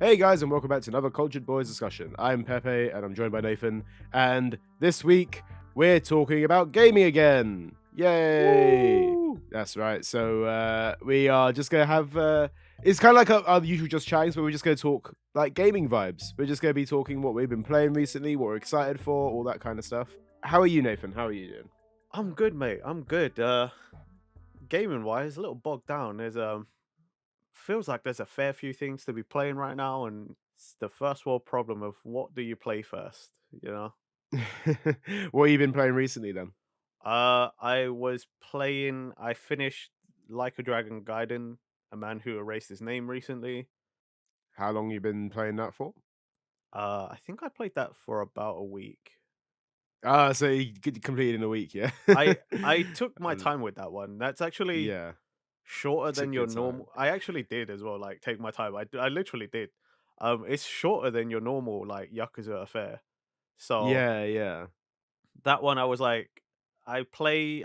Hey guys, and welcome back to another Cultured Boys discussion. I'm Pepe, and I'm joined by Nathan. And this week we're talking about gaming again. Yay! Woo! That's right. So we are just gonna have. It's kind of like our usual just chatting, but we're just gonna talk like gaming vibes. We're just gonna be talking what we've been playing recently, what we're excited for, all that kind of stuff. How are you, Nathan? How are you doing? I'm good, mate. I'm good. Gaming wise, a little bogged down. There's feels like there's a fair few things to be playing right now, and it's the first world problem of what do you play first, you know? What have you been playing recently then? I finished Like a Dragon Gaiden, A Man Who Erased His Name recently. How long you been playing that for? I think I played that for about a week. Ah, so you completed in a week, yeah. I took my Um, time with that one. That's actually yeah. shorter than Took your your time. normal. I actually did as well, like, take my time. I literally did. It's shorter than your normal, like, Yakuza affair. So, Yeah, yeah. that one I was like I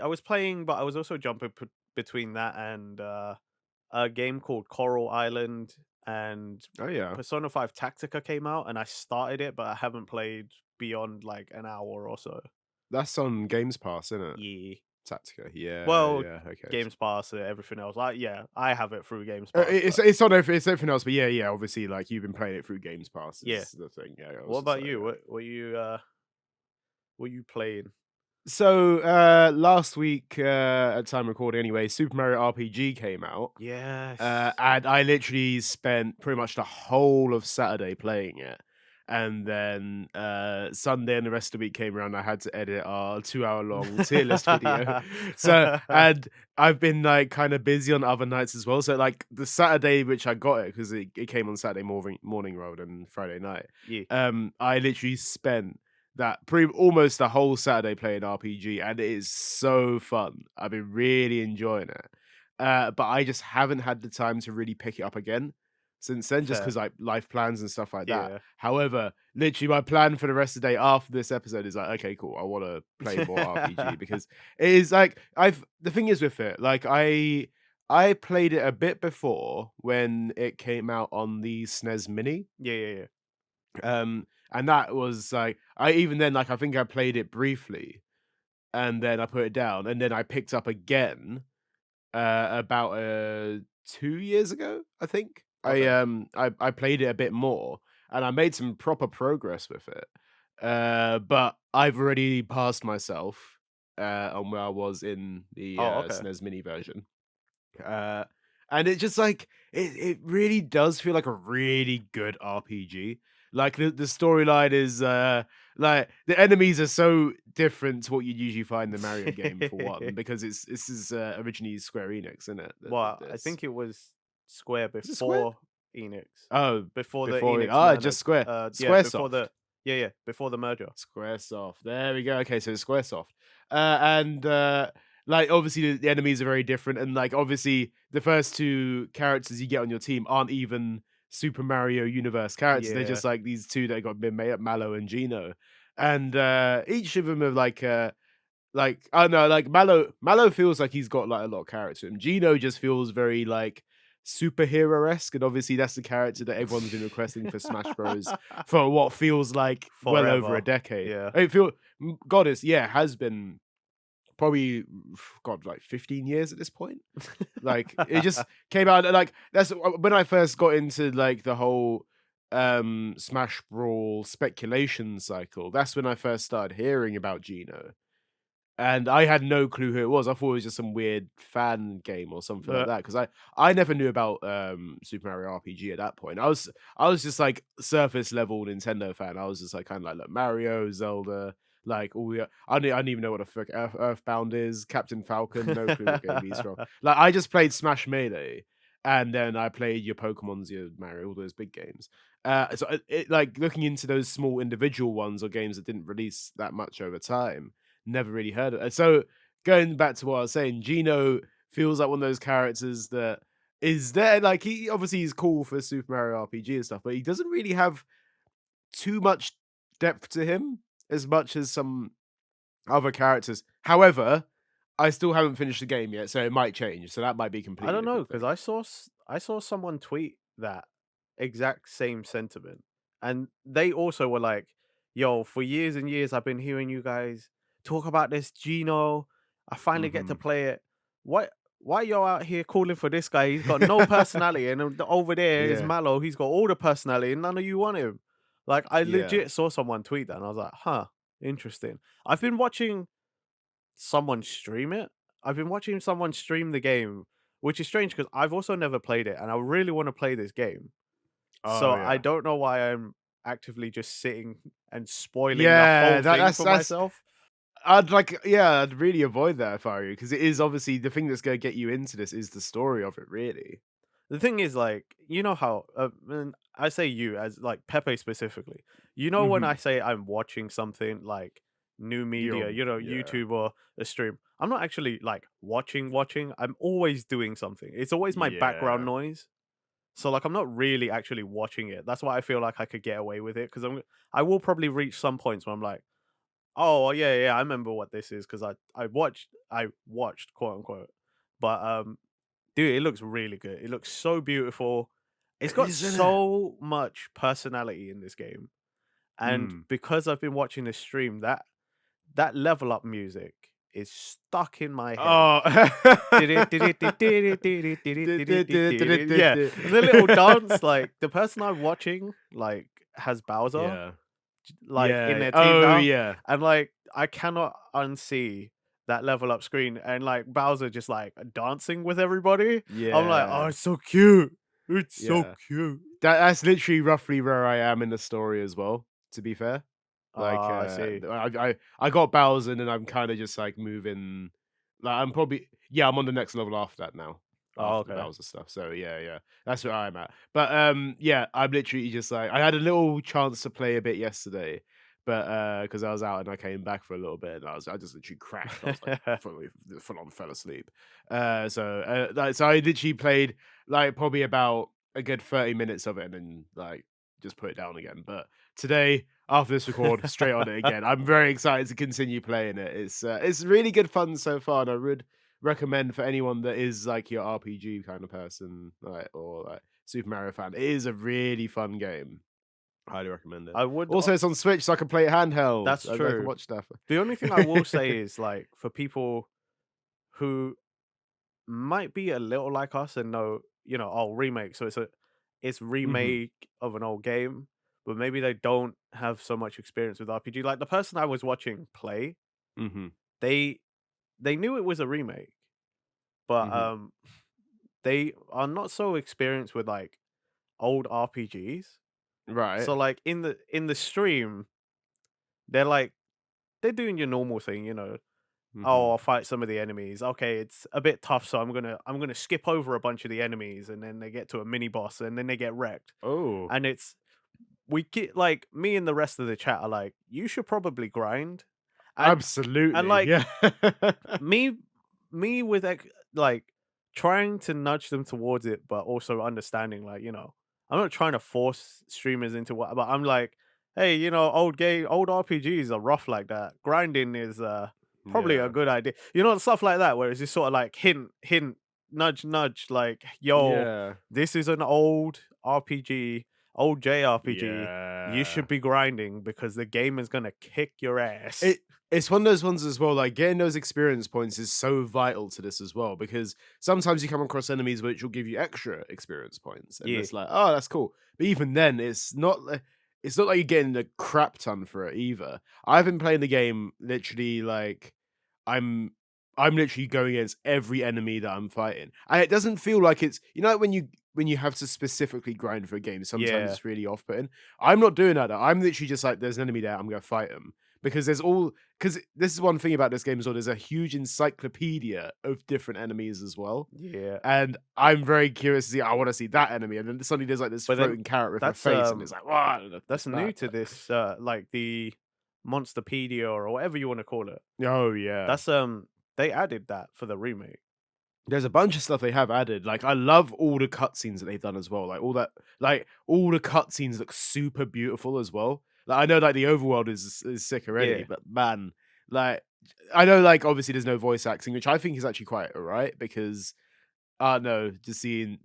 was playing, but I was also jumping between that and, a game called Coral Island, and Oh, yeah. Persona 5 Tactica came out, and I started it, but I haven't played beyond, like, an hour or so. That's on Games Pass, isn't it? Yeah. Tactica. Yeah, Well, yeah. Okay. Games Pass, everything else, like, yeah, I have it through Games Pass, It's but it's everything else, but yeah, yeah. Obviously, like you've been playing it through Games Pass yeah. is the thing. Yeah, I What was just about like, you? yeah. What you playing? So last week, at time recording anyway, Super Mario RPG came out, Yes. and I literally spent pretty much the whole of Saturday playing it. And then Sunday and the rest of the week came around. I had to edit our 2 hour long tier list video. So, and I've been like kind of busy on other nights as well. So, like the Saturday, which I got it because it came on Saturday morning rather than Friday night. Yeah, I literally spent that pretty almost the whole Saturday playing RPG, and it is so fun. I've been really enjoying it. But I just haven't had the time to really pick it up again since then, just fair. because like life plans and stuff like that. Yeah. However, literally my plan for the rest of the day after this episode is like, okay, cool. I want to play more RPG because it is like the thing is with it, like I played it a bit before when it came out on the SNES Mini. Yeah, yeah, yeah. And that was like I even then like I think I played it briefly and then I put it down and then I picked up again about 2 years ago, I think. Okay. I played it a bit more and I made some proper progress with it. But I've already passed myself on where I was in the Oh, okay. SNES Mini version. Uh, and it just like it really does feel like a really good RPG. Like the storyline is like the enemies are so different to what you'd usually find in the Mario game for one, because this is originally Square Enix, isn't it? That did Well, I this. think it was Square Is it Square? before Enix. Oh, Before the before Enix just merger. Square. Yeah, before Squaresoft. the yeah, yeah, before the merger. Squaresoft. There we go. Okay, so it's Squaresoft. And like obviously the enemies are very different, and like obviously the first two characters you get on your team aren't even Super Mario Universe characters. They're Yeah. just like these two that got been made up, Mallow and Gino. And each of them have like I don't know, like Mallow feels like he's got like a lot of character. And Gino just feels very like superhero-esque, and obviously that's the character that everyone's been requesting for Smash Bros. For what feels like well over a Forever. decade. Yeah. I feel Goddess, yeah, has been probably God, like 15 years at this point. Like it just came out like that's when I first got into like the whole Smash Brawl speculation cycle. That's when I first started hearing about Gino. And I had no clue who it was. I thought it was just some weird fan game or something like Uh, that. Because I never knew about Super Mario RPG at that point. I was just like surface level Nintendo fan. I was just like kind of like look, Mario, Zelda, like all the I don't even know what the fuck Earthbound is, Captain Falcon, no clue what game he's from. Like I just played Smash Melee, and then I played your Pokemon's, your Mario, all those big games. Like looking into those small individual ones or games that didn't release that much over time, never really heard of it. So going back to what I was saying, Gino feels like one of those characters that is there. Like he obviously is cool for Super Mario RPG and stuff, but he doesn't really have too much depth to him as much as some other characters. However, I still haven't finished the game yet, so it might change. So that might be I completely don't know different because thing. I saw someone tweet that, exact same sentiment. And they also were like, "Yo, for years and years, I've been hearing you guys talk about this Gino. I finally get to Mhm. play it. What? Why y'all out here calling for this guy? He's got no personality, and over there is Yeah, Mallow. He's got all the personality, and none of you want him." Like, I yeah. legit saw someone tweet that, and I was like, "Huh, interesting." I've been watching someone stream it. I've been watching someone stream the game, which is strange because I've also never played it, and I really want to play this game. Oh, So I yeah. don't know why I'm actively just sitting and spoiling the Yeah, whole that thing that's for that's myself. I'd like yeah, I'd really avoid that if I were you, because it is obviously the thing that's gonna get you into this is the story of it, really. The thing is, like, you know how, and I say you as like Pepe specifically. You know when I Mhm. say I'm watching something like new media, You're yeah. YouTube or a stream, I'm not actually like watching. I'm always doing something. It's always my background Yeah. noise. So like I'm not really actually watching it. That's why I feel like I could get away with it because I will probably reach some points where I'm like, oh yeah, I remember what this is because I watched quote unquote. But dude, it looks really good. It looks so beautiful. It's got Isn't it? so much personality in this game. And Mm. because I've been watching this stream, that level up music is stuck in my head. Oh. Yeah, the little dance, like the person I'm watching, like has Bowser, Yeah. like in Yeah. their team Oh, now, yeah. and like I cannot unsee that level up screen and like Bowser just like dancing with everybody. I'm like, oh, Yeah. it's so cute. It's so Yeah. cute. That's literally roughly where I am in the story as well, to be fair. Like, Ah, I see. I got Bowser and I'm kinda just, like, moving like, I'm probably yeah, I'm on the next level after that now, Oh, after the okay. Bowser stuff, so yeah, yeah, that's where I'm at. But, yeah, I'm literally just, like I had a little chance to play a bit yesterday, but, because I was out and I came back for a little bit, and I just literally crashed. I was, like, fully full on fell asleep. So I literally played, like, probably about a good 30 minutes of it and then, like, just put it down again, but today, after this record, straight on it again. I'm very excited to continue playing it. It's really good fun so far, and I would recommend for anyone that is like your RPG kind of person, like or like Super Mario fan. It is a really fun game. Highly recommend it. I would. Also, it's on Switch, so I can play it handheld. That's I can true. watch stuff. The only thing I will say is like for people who might be a little like us and know, oh, remake. So it's Hmm. remake of an old game, but maybe they don't have so much experience with RPG. Like the person I was watching play, Hmm. they they knew it was a remake, but Hmm. they are not so experienced with like old RPGs. Right. So like in the stream, they're like they're doing your normal thing, oh, Hmm. I'll fight some of the enemies. Okay, it's a bit tough, so I'm gonna skip over a bunch of the enemies, and then they get to a mini boss, and then they get wrecked. Oh, And it's we get like me and the rest of the chat are like, you should probably grind, and and absolutely. like Yeah. me me with like trying to nudge them towards it, but also understanding like I'm not trying to force streamers into what, but I'm like, hey, old RPGs are rough like that. Grinding is probably a Yeah. good idea. Stuff like that where it's just sort of like hint, hint, nudge, nudge, like yo, Yeah. this is an old RPG, old JRPG. You Yeah. should be grinding because the game is gonna kick your ass. It it's one of those ones as well, like, getting those experience points is so vital to this as well, because sometimes you come across enemies which will give you extra experience points, and Yeah, it's like, "Oh, that's cool." But even then, it's not like you're getting a crap ton for it either. I've been playing the game literally, like, I'm I'm literally going against every enemy that I'm fighting, and it doesn't feel like it's like, when you have to specifically grind for a game, sometimes yeah, it's really off-putting. I'm not doing that, though. I'm literally just like, "There's an enemy there, I'm gonna fight him." Because this is one thing about this game as well, there's a huge encyclopedia of different enemies as well, yeah. and I'm very curious to see, I wanna see that enemy, and then suddenly there's, like, this But then floating carrot with a that's face, and it's like, "Wow, that's it's new that." to this like the Monsterpedia or whatever you want to call it. Oh, yeah. That's they added that for the remake. There's a bunch of stuff they have added, like, I love all the cutscenes that they've done as well, all the cutscenes look super beautiful as well. Like, I know, like, the overworld is sick already, Yeah. but man, like, I know, like, obviously there's no voice acting, which I think is actually quite alright because No, just seeing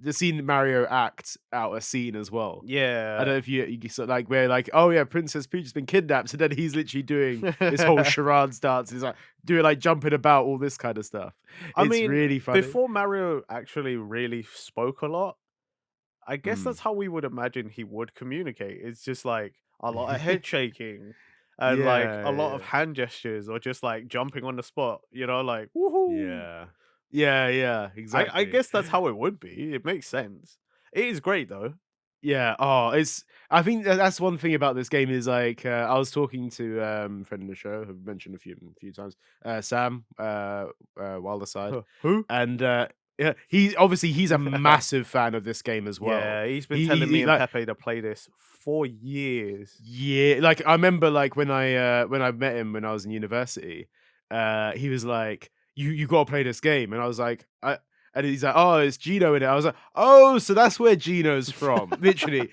Mario act out a scene as well. I Yeah. don't know if you sort of like where like, oh yeah, Princess Peach has been kidnapped, and then he's literally doing this whole charades dance. He's like doing like jumping about, all this kind of stuff. I It's mean, really funny. before Mario actually really spoke a lot, I guess Mm. that's how we would imagine he would communicate. It's just like a lot of head shaking and like Yeah, a lot of yeah, hand gestures or just like jumping on the spot, like woohoo. yeah, yeah, yeah, I exactly. guess that's how it would be. It makes sense. It is great though. Yeah. Oh, it's. I think that's one thing about this game is like I was talking to a friend of the show who I've mentioned a few times, Sam, Wilder Side, Who? and yeah, he's a massive fan of this game as well. Yeah, he's been He, telling me he and like Pepe to play this for years. yeah, like I remember like when I met him when I was in university, he was like, "You got to play this game," and I was like, "I." And he's like, "Oh, it's Gino in it." I was like, "Oh, so that's where Gino's from." Literally,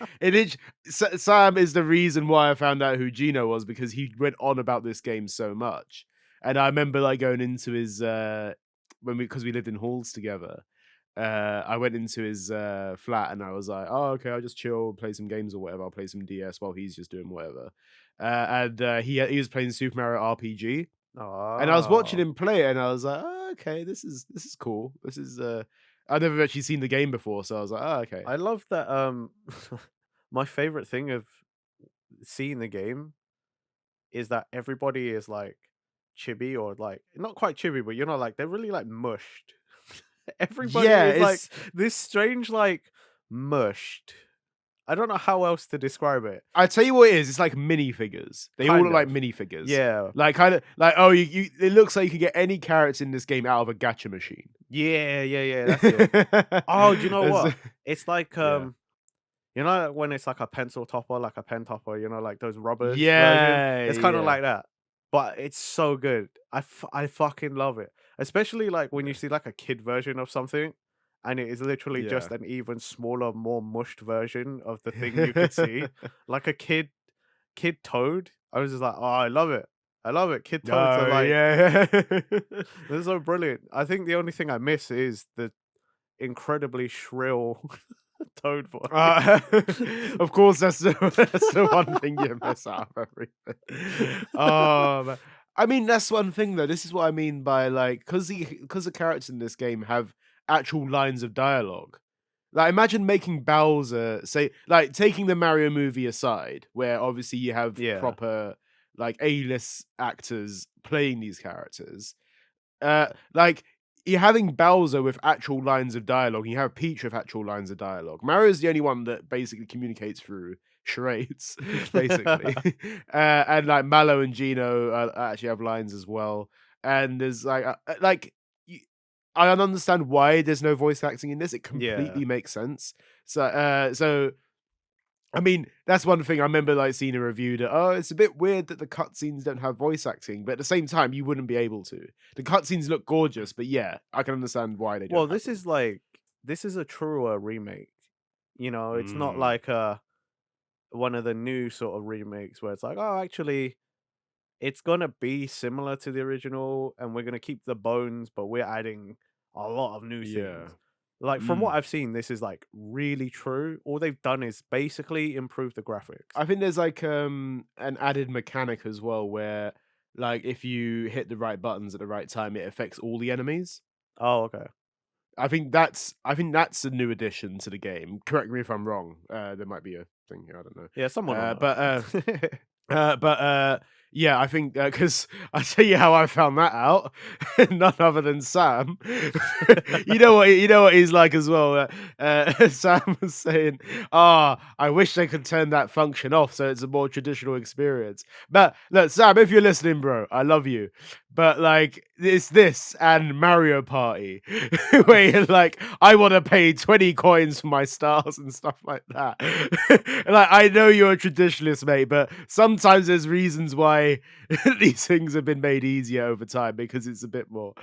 Sam is the reason why I found out who Gino was because he went on about this game so much. And I remember like going into his when we because we lived in halls together. I went into his flat and I was like, "Oh, okay, I'll just chill, play some games or whatever. I'll play some DS while he's just doing whatever." And he was playing Super Mario RPG, and I was watching Oh, him play it, and I was like, "Oh, okay, this is cool. This is I've never actually seen the game before, so I was like, oh, okay, I love that. My favorite thing of seeing the game is that everybody is like chibi or like not quite chibi, but like they're really like mushed. Everybody yeah." is like It's this strange like mushed. I don't know how else to describe it. I tell you what it is. It's like minifigures. They all look Kind like of. minifigures. Yeah. Like kind of like oh, you. It looks like you can get any character in this game out of a gacha machine. Yeah, yeah, yeah, that's it. Oh, do you know It's- what? It's like yeah. when it's like a pencil topper, like a pen topper, like those rubbers version? Yeah, It's kinda yeah, like that, but it's so good. I fucking love it, especially, like, when you yeah, see, like, a kid version of something, and it is literally yeah. just an even smaller, more mushed version of the thing you could see, like a kid Toad. I was just like, "Oh, I love it. I love it." Kid Toads are, Oh, like yeah. they're so brilliant. I think the only thing I miss is the incredibly shrill Toad Uh, voice. of course, that's the one thing you miss out of everything. Man. I mean, that's one thing though. This is what I mean by like, because the characters in this game have actual lines of dialogue. Like, imagine making Bowser say, like, taking the Mario movie aside, where obviously you have Yeah. proper like A-list actors playing these characters. Like you're having Bowser with actual lines of dialogue. You have Peach with actual lines of dialogue. Mario's the only one that basically communicates through charades, basically. And like Mallow and Gino actually have lines as well. And there's like I don't understand why there's no voice acting in this. It Yeah. completely makes sense. So I mean, that's one thing I remember like seeing a review that, oh, it's a bit weird that the cutscenes don't have voice acting, but at the same time, you wouldn't be able to. The cutscenes look gorgeous, but yeah, I can understand why they Well, don't have them. this is a truer remake. It's not Mm, like one of the new sort of remakes where it's like, oh, actually, it's gonna be similar to the original, and we're gonna keep the bones, but we're adding a lot of new yeah. things. Like from what Mm. I've seen, this is like really true. All they've done is basically improve the graphics. I think there's like an added mechanic as well where like if you hit the right buttons at the right time, it affects all the enemies. Oh, okay. I think that's a new addition to the game. Correct me if I'm wrong. There might be a thing here, I don't know. Yeah, someone will Uh, know. but uh, but yeah, I think because I tell you how I found that out. None other than Sam. You know what he's like as well. Sam was saying, "Ah, I wish they could turn that function off so it's a more traditional experience." But look, Sam, if you're listening, bro, I love you. But like, it's this and Mario Party, where you're like, I want to pay 20 coins for my stars and stuff like that. Like, I know you're a traditionalist, mate, but sometimes there's reasons why these things have been made easier over time because it's a bit more.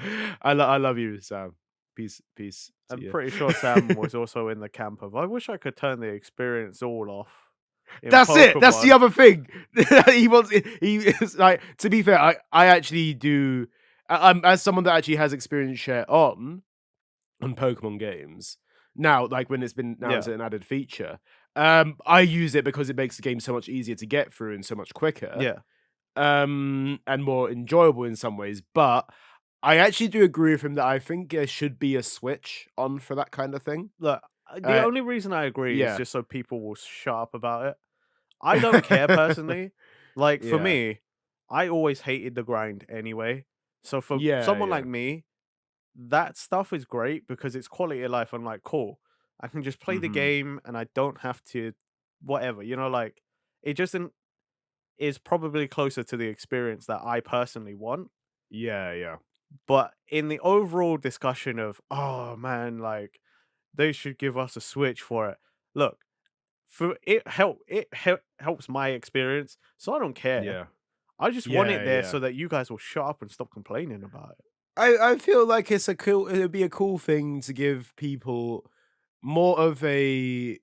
I love you, Sam. Peace to I'm you. pretty sure Sam was also in the camp of, I wish I could turn the experience all off in That's it. That's the Pokemon. other thing. He is like, to be fair, I actually do. As someone that actually has experience share on. on Pokemon games. Now, like when it's been now as Yeah, an added feature, I use it because it makes the game so much easier to get through and so much quicker, yeah. and more enjoyable in some ways. But I actually do agree with him that I think there should be a switch on for that kind of thing. Look, the Uh, only reason I agree is yeah, just so people will shut up about it. I don't care personally. Like for yeah, me, I always hated the grind anyway. So for yeah, someone like yeah, me, that stuff is great because it's quality of life. I'm like, cool. I can just play the hmm, game and I don't have to whatever, like it just is probably closer to the experience that I personally want. yeah, yeah, But in the overall discussion of, oh man, like they should give us a Switch for it. Look, for it helps my experience, so I don't care. yeah, I just want it yeah, there yeah. so that you guys will shut up and stop complaining about it. I feel like it'd be a cool thing to give people more of a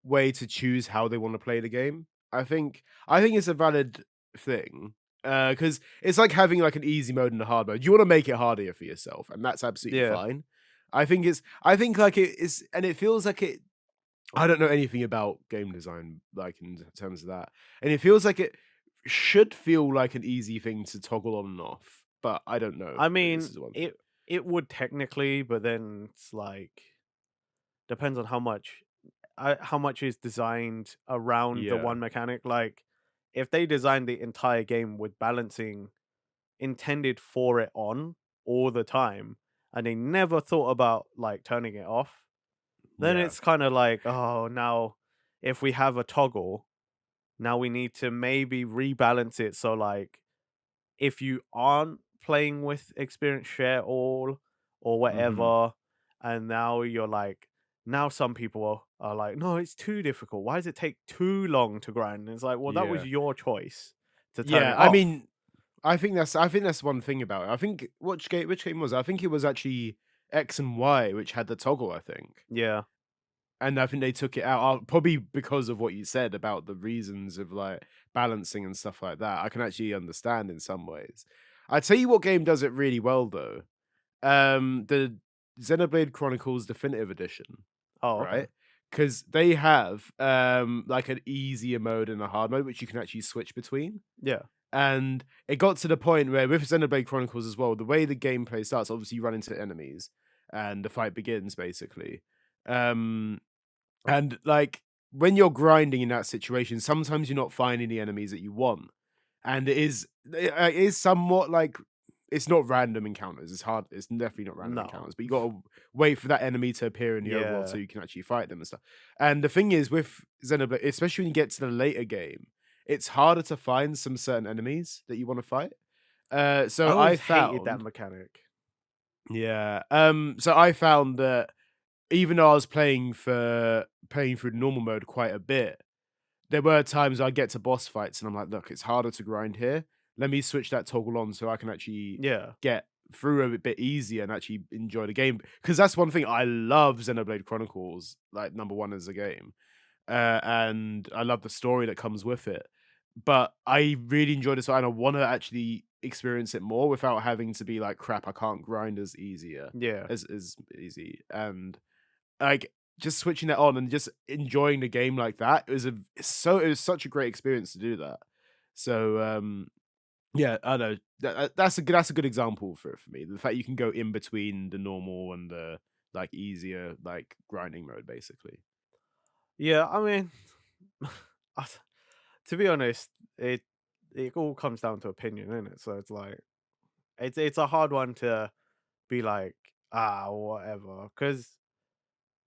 way to choose how they want to play the game. I think it's a valid thing. Because it's like having like an easy mode and a hard mode. You want to make it harder for yourself, and that's absolutely Yeah, fine. I think like it is, and it feels like it. I don't know anything about game design, like in terms of that, and it feels like it should feel like an easy thing to toggle on and off. But I don't know. I This mean is one thing. it would technically, but then it's like depends on how much is designed around the Yeah. one mechanic. Like if they designed the entire game with balancing intended for it on all the time, and they never thought about like turning it off, then Yeah. it's kind of like, oh, now if we have a toggle, now we need to maybe rebalance it. So, like, if you aren't playing with experience share all or Mhm. whatever, and now you're like, now some people are like, no, it's too difficult. Why does it take too long to grind? And it's like, well, that was Yeah. your choice to turn Yeah, it I off. mean, I think that's one thing about it. I think which game was it? I think it was actually X and Y which had the toggle, I think. Yeah. And I think they took it out, probably because of what you said about the reasons of, like, balancing and stuff like that. I can actually understand in some ways. I tell you what game does it really well, though. The Xenoblade Chronicles Definitive Edition, Oh, okay. right? Because they have, like, an easier mode and a hard mode, which you can actually switch between. Yeah. And it got to the point where with Xenoblade Chronicles as well, the way the gameplay starts, obviously you run into enemies and the fight begins, basically. Um and like when you're grinding in that situation, sometimes you're not finding the enemies that you want, and it is somewhat like it's not random encounters. It's hard. It's definitely not random No. encounters, but you got to wait for that enemy to appear in the overworld so Yeah. you can actually fight them and stuff. And the thing is with Xenoblade, especially when you get to the later game, it's harder to find some certain enemies that you want to fight. I So I always hated that found, mechanic. yeah. So I found that even though I was playing through the normal mode quite a bit, there were times I'd get to boss fights and I'm like, "Look, it's harder to grind here. Let me switch that toggle on so I can actually Yeah. get through a bit easier and actually enjoy the game." Because that's one thing I love Xenoblade Chronicles, like, number 1 as a game, and I love the story that comes with it. But I really enjoy this and I wanna actually experience it more without having to be like, "Crap, I can't grind Yeah. as easy." And like, just switching that on and just enjoying the game like that, it was such a great experience to do that. So, yeah, I know. That's a good example for me. The fact you can go in between the normal and the, like, easier, like, grinding mode, basically. Yeah, I mean, I to be honest, it all comes down to opinion, innit? So it's like it's a hard one to be like, ah, whatever. Because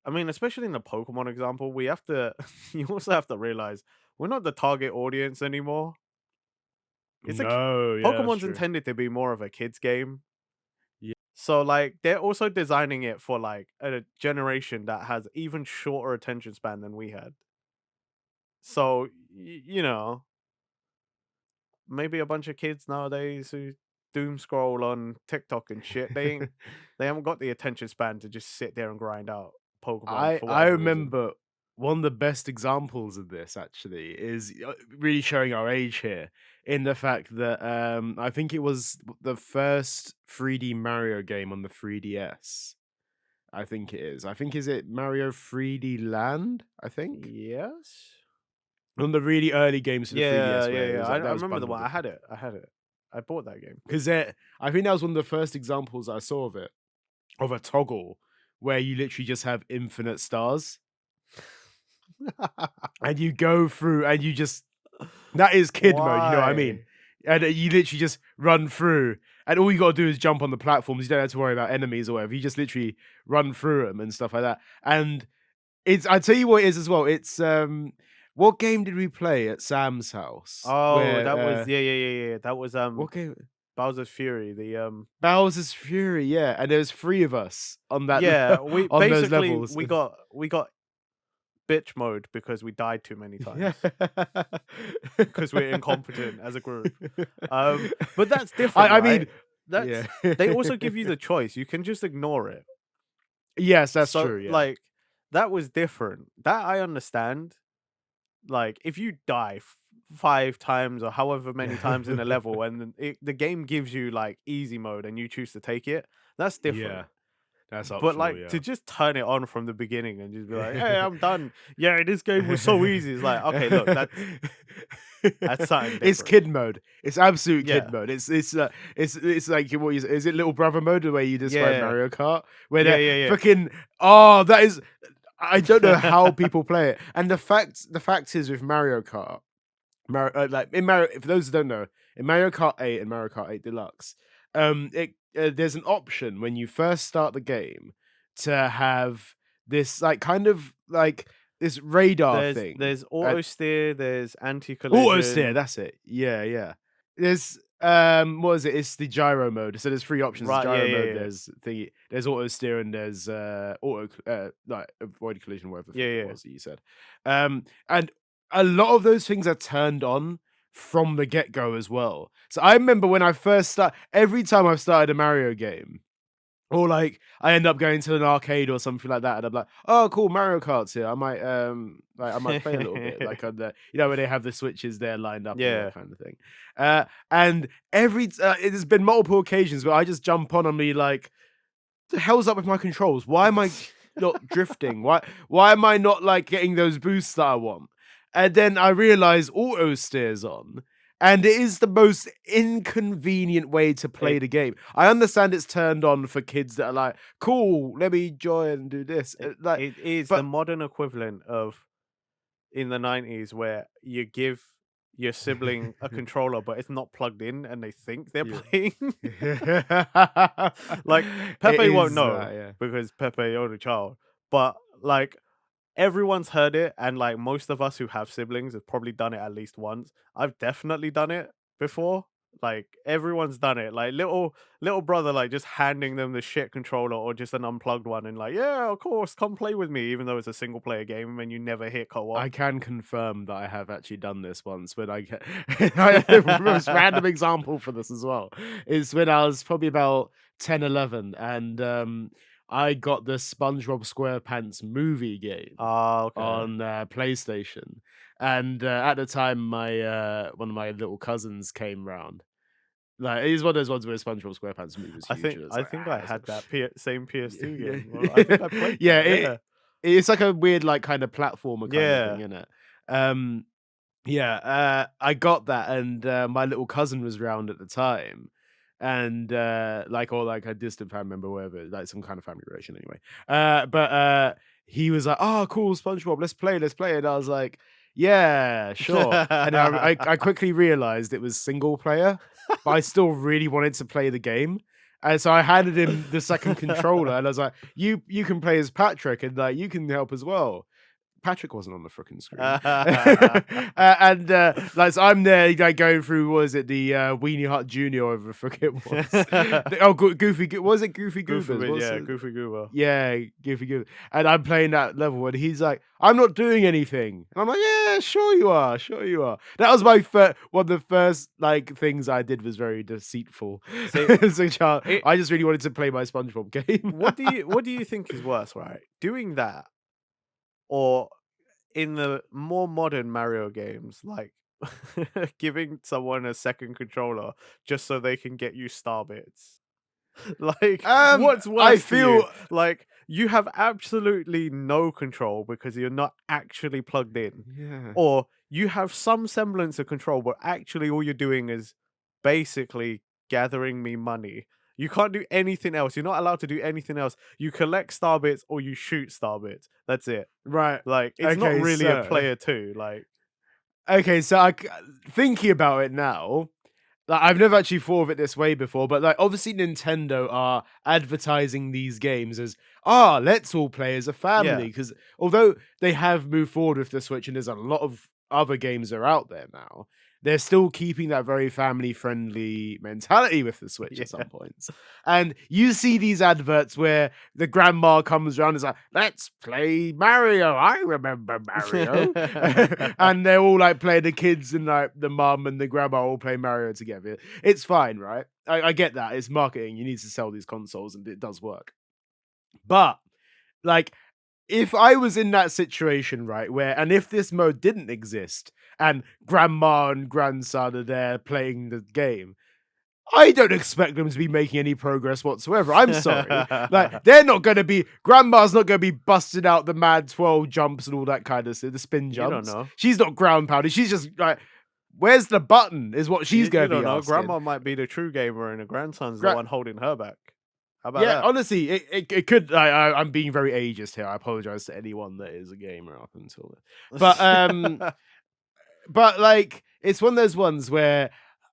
I mean, especially in the Pokemon example, we have to. You also have to realize we're not the target audience anymore. It's a No, yeah, that's Pokemon's true. intended to be more of a kids game. Yeah. So like they're also designing it for like a generation that has even shorter attention span than we had. So maybe a bunch of kids nowadays who doom scroll on TikTok and shit, they haven't got the attention span to just sit there and grind out Pokemon for I whatever reason. remember one of the best examples of this actually is really showing our age here in the fact that I think it was the first 3D Mario game on the 3DS. I think it is. I think is it Mario 3D Land, I think? Yes. One of the really early games for the Yeah, 3DS yeah, where it yeah. was I like I that was remember the bundled one. I with had it. I had it. I bought that game. because I think that was one of the first examples I saw of it, of a toggle where you literally just have infinite stars and you go through and you just that is kid mode, you know what I mean? Why? And you literally just run through, and all you gotta do is jump on the platforms. You don't have to worry about enemies or whatever. You just literally run through them and stuff like that. And it's I tell you what it is as well. It's what game did we play at Sam's house? Oh, Where that was yeah, yeah, yeah, yeah. That was what game? Bowser's Fury. The Bowser's Fury, yeah. And there's three of us on that yeah, we on those basically levels. we got bitch mode because we died too many Yeah. times because we're incompetent as a group. But that's I different, I mean, right? yeah. That's they also give you the choice. You can just ignore it. Yes, that's So true, yeah. like that was different. That I understand. Like if you die 5 times or however many times in a level, and then the game gives you like easy mode, and you choose to take it, that's Yeah, different. that's But optional, like to yeah. just turn it on from the beginning and just be like, "Hey, I'm done." Yeah, this game was so easy. It's like, okay, look, that's something It's different. kid mode. It's absolute kid Yeah, mode. It's like what is it little brother mode the way you describe yeah, Mario Kart where yeah, they're yeah, yeah. fucking oh that is I don't know how people play it. And the fact is with Mario Kart, like in Mario, for those who don't know, in Mario Kart 8 and Mario Kart 8 Deluxe, there's an option when you first start the game to have this like kind of like this radar thing. There's auto steer, there's anti Auto steer, collision. that's it. Yeah, yeah. There's what is it? It's the gyro mode. So there's three options. There's Right? Yeah, gyro yeah, mode, yeah, there's auto steer and there's like avoid collision, whatever the yeah, fuck it yeah. was that you said. And a lot of those things are turned on from the get-go as well. So I remember when I first every time I've started a Mario game, or like I end up going to an arcade or something like that, and I'm like, "Oh, cool, Mario Kart's here. I might play a little bit." Like on the, where they have the switches there lined up and all that Yeah. kind of thing. And it has been multiple occasions where I just jump on and be like, "The hell's up with my controls? Why am I not drifting? Why am I not like getting those boosts that I want?" And then I realize auto steers on, and it is the most inconvenient way to play It the game. I understand it's turned on for kids that are like, "Cool, let me join and do this." it is the But modern equivalent of in the 90s where you give your sibling a controller, but it's not plugged in and they think they're yeah, playing. Like it Pepe won't is know that, yeah. because Pepe only child. But like everyone's heard it, and like most of us who have siblings have probably done it at least once. I've definitely done it before. Like everyone's done it. Like little brother, like just handing them the shit controller or just an unplugged one, and like, yeah, of course, come play with me, even though it's a single player game and you never hit co-op. I can confirm that I have actually done this once when I get the most random example for this as well is when I was probably about 10, 11, and I got the SpongeBob SquarePants movie game Ah, okay. on PlayStation. And at the time my one of my little cousins came round. Like it's one of those ones where SpongeBob SquarePants movie was huge, and it's I like, think I it's like had that same PS2 yeah, game. Well, I think I played yeah, that. Yeah. it's like a weird, like, kind of platformer kind of thing, Yeah. isn't it? Um, yeah, I got that, and my little cousin was round at the time, and like, or like a distant family member, whatever, like some kind of family relation, anyway. But he was like, "Oh, cool, SpongeBob, let's play." And I was like, "Yeah, sure." And I quickly realized it was single player, but I still really wanted to play the game. And so I handed him the second controller, and I was like, "You can play as Patrick, and like you can help as well." Patrick wasn't on the fricking screen. And, like, so I'm there, like, going through, what is it, the, Weenie Hut Junior, or whatever the frick it was. Goofy Goo was it Goofy Goofy, Goobers? What's yeah, the Goofy Goober. yeah, Goofy Goo and I'm playing that level, and he's like, "I'm not doing anything." And I'm like, "Yeah, sure you are, sure you are." That was my one of the first, like, things I did was very deceitful See, as a child. it I just really wanted to play my SpongeBob game. what do you think is worse, right? Doing that or in the more modern Mario games, like giving someone a second controller just so they can get you star bits? Like, Um, what's I worse to you? feel Like, you have absolutely no control because you're not actually plugged in, yeah. or you have some semblance of control, but actually all you're doing is basically gathering me money. You can't do anything else. You're not allowed to do anything else. You collect star bits or you shoot star bits. That's it. Right. Like, it's not Okay, really a so player two. Like, okay, so thinking about it now, like, I've never actually thought of it this way before, but like obviously Nintendo are advertising these games as let's all play as a family. yeah, Because although they have moved forward with the Switch and there's a lot of other games that are out there now, they're still keeping that very family friendly mentality with the Switch at yeah. some points. And you see these adverts where the grandma comes around and is like, let's play Mario. I remember Mario. And they're all like playing, the kids and like the mum and the grandma all play Mario together. It's fine, right? I get that. It's marketing. You need to sell these consoles and it does work. But like, if I was in that situation, right, where and if this mode didn't exist and grandma and grandson are there playing the game, I don't expect them to be making any progress whatsoever. I'm sorry. Like, they're not going to be, grandma's not going to be busting out the mad 12 jumps and all that kind of stuff, the spin You don't jumps. know. She's not ground pounding. She's just like, where's the button? Is what she's You going to don't be know. asking. Grandma might be the true gamer, and the grandson's the Gra- one holding her back. How about yeah, that? honestly, it could. I'm being very ageist here. I apologize to anyone that is a gamer up until then. But like, it's one of those ones where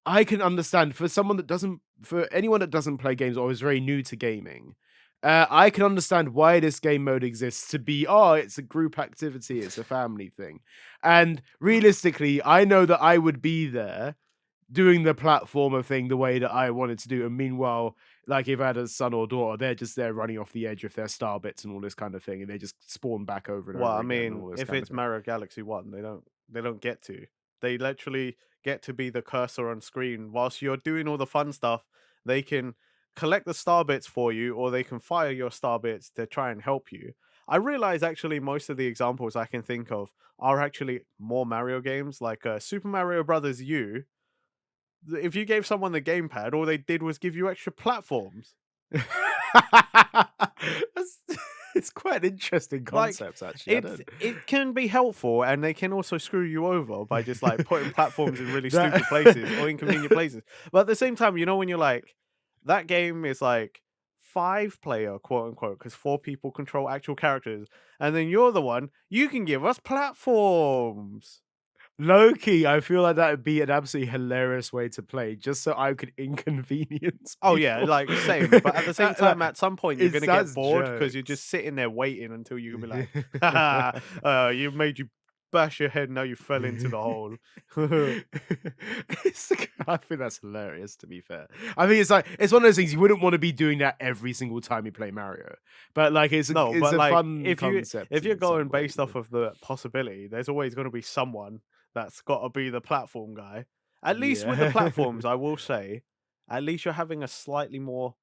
I can understand for someone that doesn't, for anyone that doesn't play games or is very new to gaming. I can understand why this game mode exists to be, it's a group activity, it's a family thing. And realistically, I know that I would be there doing the platformer thing the way that I wanted to do. And meanwhile, like if I had a son or daughter, they're just there running off the edge with their star bits and all this kind of thing, and they just spawn back over and Well, over I again and mean, all this if kind of it's thing. Mario Galaxy 1, they don't get to. They literally get to be the cursor on screen whilst you're doing all the fun stuff. They can collect the star bits for you, or they can fire your star bits to try and help you. I realize actually most of the examples I can think of are actually more Mario games, like Super Mario Brothers U. If you gave someone the gamepad, all they did was give you extra platforms. That's, it's quite an interesting Like, concept, actually. I don't. it can be helpful, and they can also screw you over by just, like, putting platforms in really stupid places or that inconvenient places. But at the same time, you know, when you're like, that game is like 5-player, quote unquote, because 4 people control actual characters, and then you're the one, you can give us platforms. Low key, I feel like that would be an absolutely hilarious way to play, just so I could inconvenience Oh, yeah, people. like, same. But at the same Like, time, at some point, you're it's gonna get that's bored because you're just jokes. sitting there waiting until you can be like, "Ha you made you bash your head, now you fell into the hole." It's, I think that's hilarious. To be fair, I think it's like it's one of those things you wouldn't want to be doing that every single time you play Mario, but like No, it's but, a like, fun if concept you're in some going ways. based off of the possibility, there's always gonna be someone that's gotta be the platform guy. At least with the Yeah, platforms, I will say, at least you're having a slightly more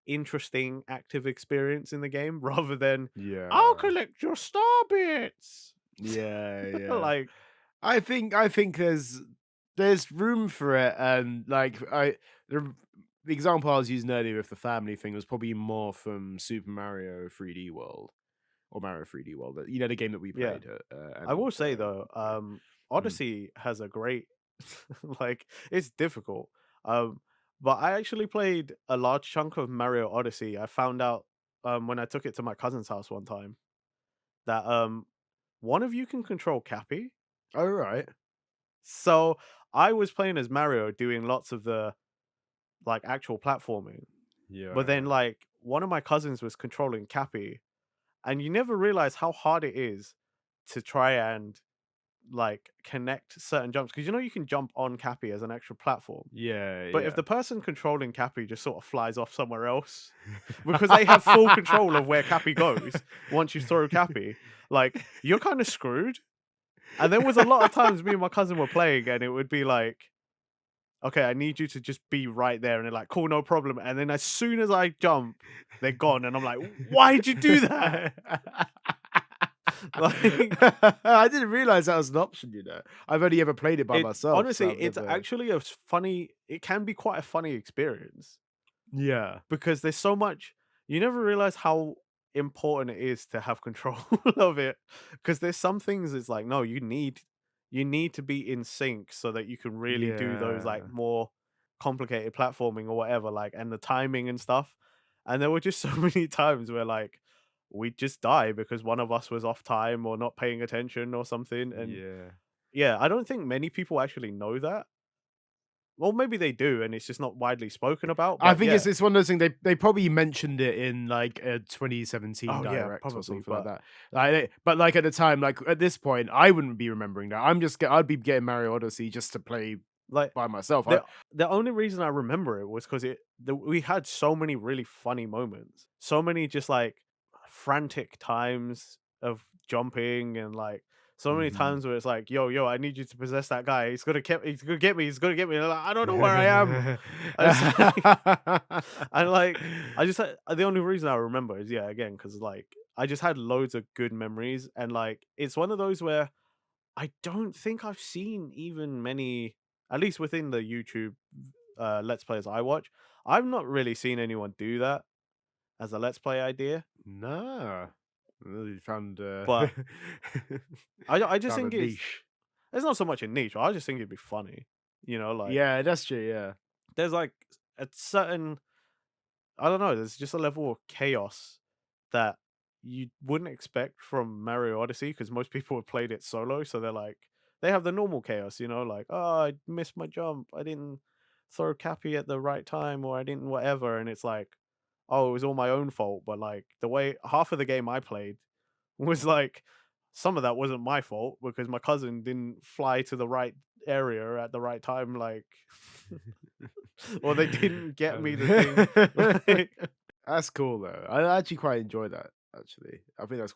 interesting active experience in the game rather than, "I'll yeah, collect your star bits." yeah, yeah. Like, I think there's room for it, and like the example I was using earlier with the family thing was probably more from Super Mario 3D World or Mario 3D World. You know, the game that we yeah. played, I and will say though, yeah. Mm. Odyssey has a great like it's difficult. Um, but I actually played a large chunk of Mario Odyssey. I found out when I took it to my cousin's house one time that one of you can control Cappy. All right. So I was playing as Mario doing lots of the like actual platforming. But then Yeah. like one of my cousins was controlling Cappy, and you never realize how hard it is to try and like connect certain jumps because you know you can jump on Cappy as an extra platform. Yeah. But if Yeah. the person controlling Cappy just sort of flies off somewhere else because they have full control of where Cappy goes once you throw Cappy, like you're kind of screwed. And there was a lot of times me and my cousin were playing and it would be like, okay, I need you to just be right there. And they're like, cool, no problem. And then as soon as I jump, they're gone. And I'm like, why'd you do that? Like, I didn't realize that was an option. You know, I've only ever played it by it myself, so honestly, I've it's never. actually a funny, it can be quite a funny experience. Yeah. because there's so much you never realize how important it is to have control of it. Because there's some things it's like, no, you need to be in sync so that you can really do those like Yeah. more complicated platforming or whatever, like and the timing and stuff. And there were just so many times where like we just die because one of us was off time or not paying attention or something. And Yeah. yeah, I don't think many people actually know that. Well, maybe they do, and it's just not widely spoken about. I But think yeah, it's one of those things they probably mentioned it in like a 2017 oh yeah, direct or probably. something like But that. But like at the time, like at this point, I wouldn't be remembering that. I'd be getting Mario Odyssey just to play like by myself. the the only reason I remember it was because we had so many really funny moments, so many just like frantic times of jumping and like so many Mhm. times where it's like, yo, I need you to possess that guy. He's gonna get me. He's gonna get me. And I'm like, I don't know where I am. And it's like, and like I just had, the only reason I remember is yeah, again because like I just had loads of good memories, and like it's one of those where I don't think I've seen even many, at least within the YouTube Let's Plays I watch. I've not really seen anyone do that as a Let's Play idea. No. Well, you found, But I just found a think niche. it's not so much a niche. I just think it'd be funny. Like Yeah, that's true, yeah. there's like a certain, I don't know, there's just a level of chaos that you wouldn't expect from Mario Odyssey because most people have played it solo, so they're like they have the normal chaos, like, "Oh, I missed my jump. I didn't throw Cappy at the right time, or I didn't whatever," and it's like, "Oh, it was all my own fault." But like the way half of the game I played was like some of that wasn't my fault because my cousin didn't fly to the right area at the right time, like, or they didn't get me the thing, like. That's cool, though. I actually quite enjoy that, actually. I think that's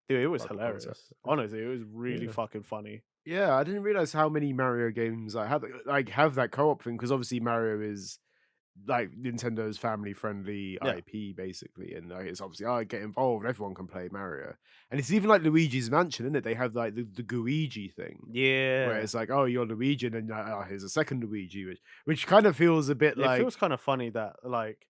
Dude, it was quite a cool concept. hilarious. Honestly, it was really Yeah. fucking funny. Yeah, I didn't realize how many Mario games I had like have that co-op thing because obviously Mario is like Nintendo's family-friendly Yeah. IP basically, and it's obviously get involved, everyone can play Mario, and it's even like Luigi's Mansion, isn't it? They have like the Guigi thing where Yeah. it's like, oh, you're Luigi, and then here's a second Luigi, which kind of feels a bit It feels like kinda funny that, like,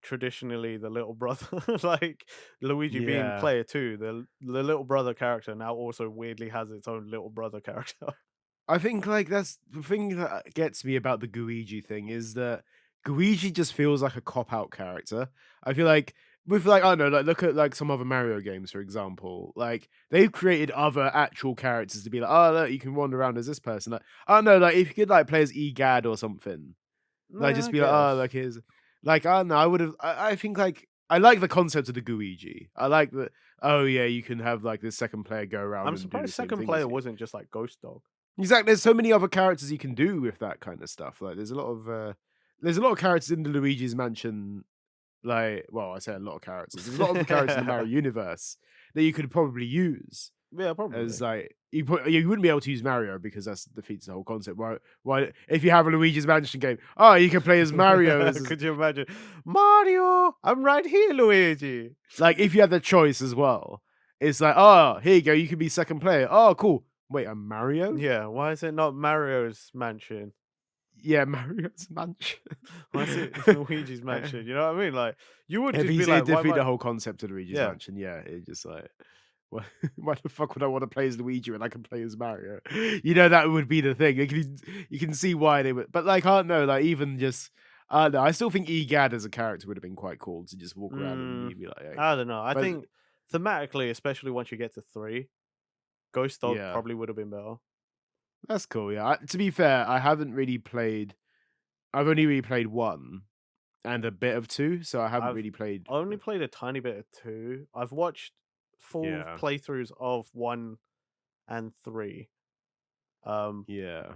traditionally the little brother like, Luigi being yeah. player 2, the little brother character now also weirdly has its own little brother character. I think like that's the thing that gets me about the Guigi thing is that Guigi just feels like a cop out character. I feel like with like I don't know, like look at like some other Mario games, for example. Like they've created other actual characters to be like, oh look, you can wander around as this person. Like, I don't know, like if you could like play as Egad or something, like Nah, just I be like, oh, guess. like here's like I don't know, I would have I think like I like the concept of the Guigi. I like that, oh yeah, you can have like this second player go around I'm and do the surprised same second thing as player you. wasn't just like Ghost Dog. Exactly, there's so many other characters you can do with that kind of stuff. Like, there's a lot of characters in the Luigi's Mansion. Like, well, I say a lot of characters. There's a lot of characters in the Mario universe that you could probably use Yeah, as probably. like you wouldn't be able to use Mario because that's defeats the whole concept. Why if you have a Luigi's Mansion game, oh, you can play as Mario as Could you imagine? "Mario, I'm right here, Luigi." like if you had the choice as well. It's like, oh, here you go, you can be second player. Oh, cool. Wait, I'm Mario? Yeah, why is it not Mario's mansion? Yeah, Mario's Mansion. Why is it Luigi's mansion? You know what I mean? Like, you would just be It'd like, "Why am defeat I?" the whole concept of Luigi's Yeah. Mansion, yeah, it's just like, why why the fuck would I wanna play as Luigi when I can play as Mario? That would be the thing, you can see why they would but, like, I don't know, like, even just I don't know, I still think Egad as a character would have been quite cool to just walk around and Mm, be like, "Hey." I don't know. I But think thematically, especially once you get to 3, Ghost Dog yeah, probably would have been better. that's cool, yeah, to be fair, I've only really played 1 and a bit of 2, so I haven't I've really played only played a tiny bit of 2. I've watched full yeah, playthroughs of 1 and 3. Um, yeah.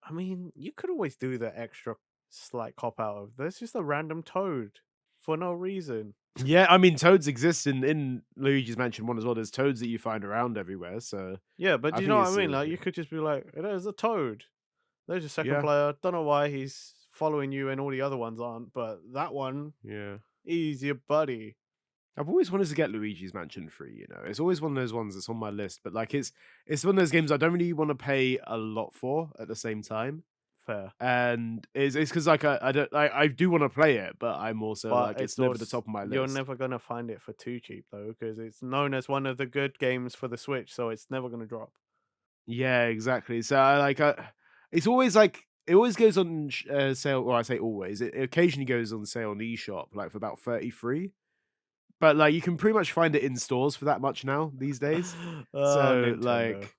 I mean, you could always do the extra slight cop out of there's just a random toad for no reason. Yeah, I mean, toads exist in Luigi's Mansion 1 as well. There's toads that you find around everywhere, so Yeah, but I do you think know what it's I mean? a Like, you could just be like, "There's a toad. There's your second yeah, player. Don't know why he's following you and all the other ones aren't, but that one, yeah. he's your buddy." I've always wanted to get Luigi's Mansion 3. It's always one of those ones that's on my list, but, like, it's one of those games I don't really wanna pay a lot for at the same time. fair. and it's because like I don't I do want to play it, but I'm also But like it's it's never the also top of my you're list. never gonna find it for too cheap though, because it's known as one of the good games for the Switch, so it's never gonna drop. Yeah, exactly. So it's always like it always goes on sale. Well, I say always. It occasionally goes on sale on eShop, like for about 33. But like you can pretty much find it in stores for that much now these days. Oh, So Nintendo. like,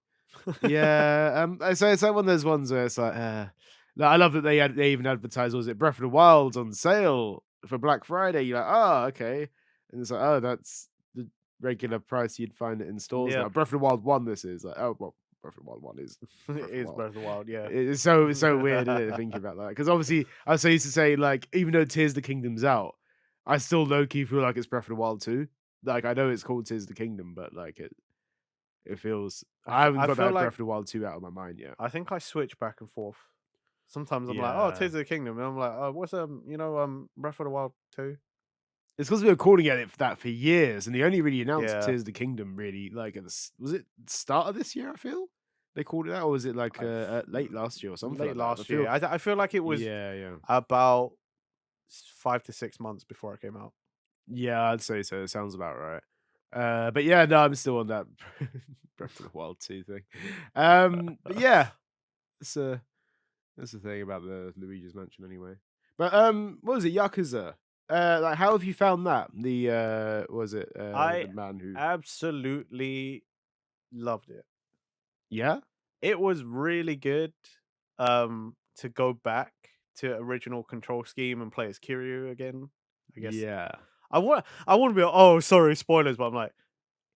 yeah, so it's like one of those ones where it's like I love that they even advertise, was it Breath of the Wild on sale for Black Friday? You're like, oh, okay, and it's like, oh, that's the regular price you'd find it in stores now. Yep. Breath of the Wild one, this is like, oh, well, Breath of the Wild one is It Breath of the is Wild. Breath of the Wild, yeah. It's so weird, isn't it, thinking about that? Because obviously, I also used to say like, even though Tears of the Kingdom's out, I still low key feel like it's Breath of the Wild too. Like I know it's called Tears of the Kingdom, but like it feels I haven't I got feel that Breath like of the Wild 2 out of my mind yet. I think I switch back and forth. Sometimes I'm like, "Oh, Yeah. Tears of the Kingdom," and I'm like, "Oh, what's, Breath of the Wild 2?" It's because we were calling it for that for years, and they only really announced Yeah. Tears of the Kingdom really like was it start of this year, I feel? They called it that, or was it like I f late last year or something Late like that? I last year. feel I feel like it was yeah, yeah. about 5 to 6 months before it came out. Yeah, I'd say so. It sounds about right. But yeah, no, I'm still on that Breath of the Wild 2 thing. But yeah, that's that's the thing about the Luigi's Mansion anyway. But what was it, Yakuza? Like how have you found that? The was it I the man who absolutely loved it. yeah? It was really good, to go back to original control scheme and play as Kiryu again, I guess. Yeah. I wanna be like, "Oh, sorry, spoilers," but I'm like,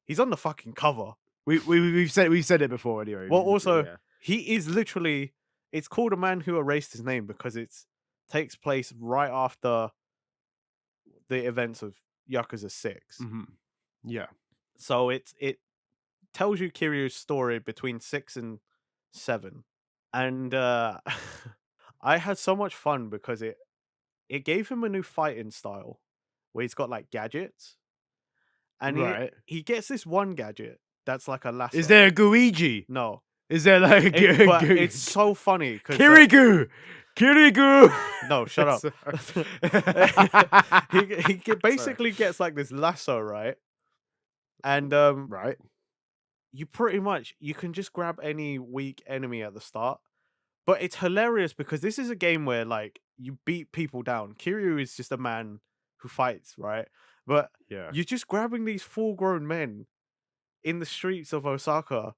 "He's on the fucking cover." We've said it before anyway. Well, also, Yeah. he is literally it's called A Man Who Erased His Name because it's takes place right after the events of Yakuza 6. Mhm. Yeah. So it tells you Kiryu's story between 6 and 7. And, I had so much fun because it gave him a new fighting style where he's got, like, gadgets, and Right. he gets this one gadget that's like a Is lasso. there a Guiji? No. Is there like a But it's so funny because Kirigu? Kirigu! no, shut up. Sorry. Sorry. Basically gets, like, this lasso, right? And, Right. you pretty much you can just grab any weak enemy at the start. But it's hilarious because this is a game where like you beat people down. Kiryu is just a man who fights, right? But Yeah. you're just grabbing these full-grown men in the streets of Osaka,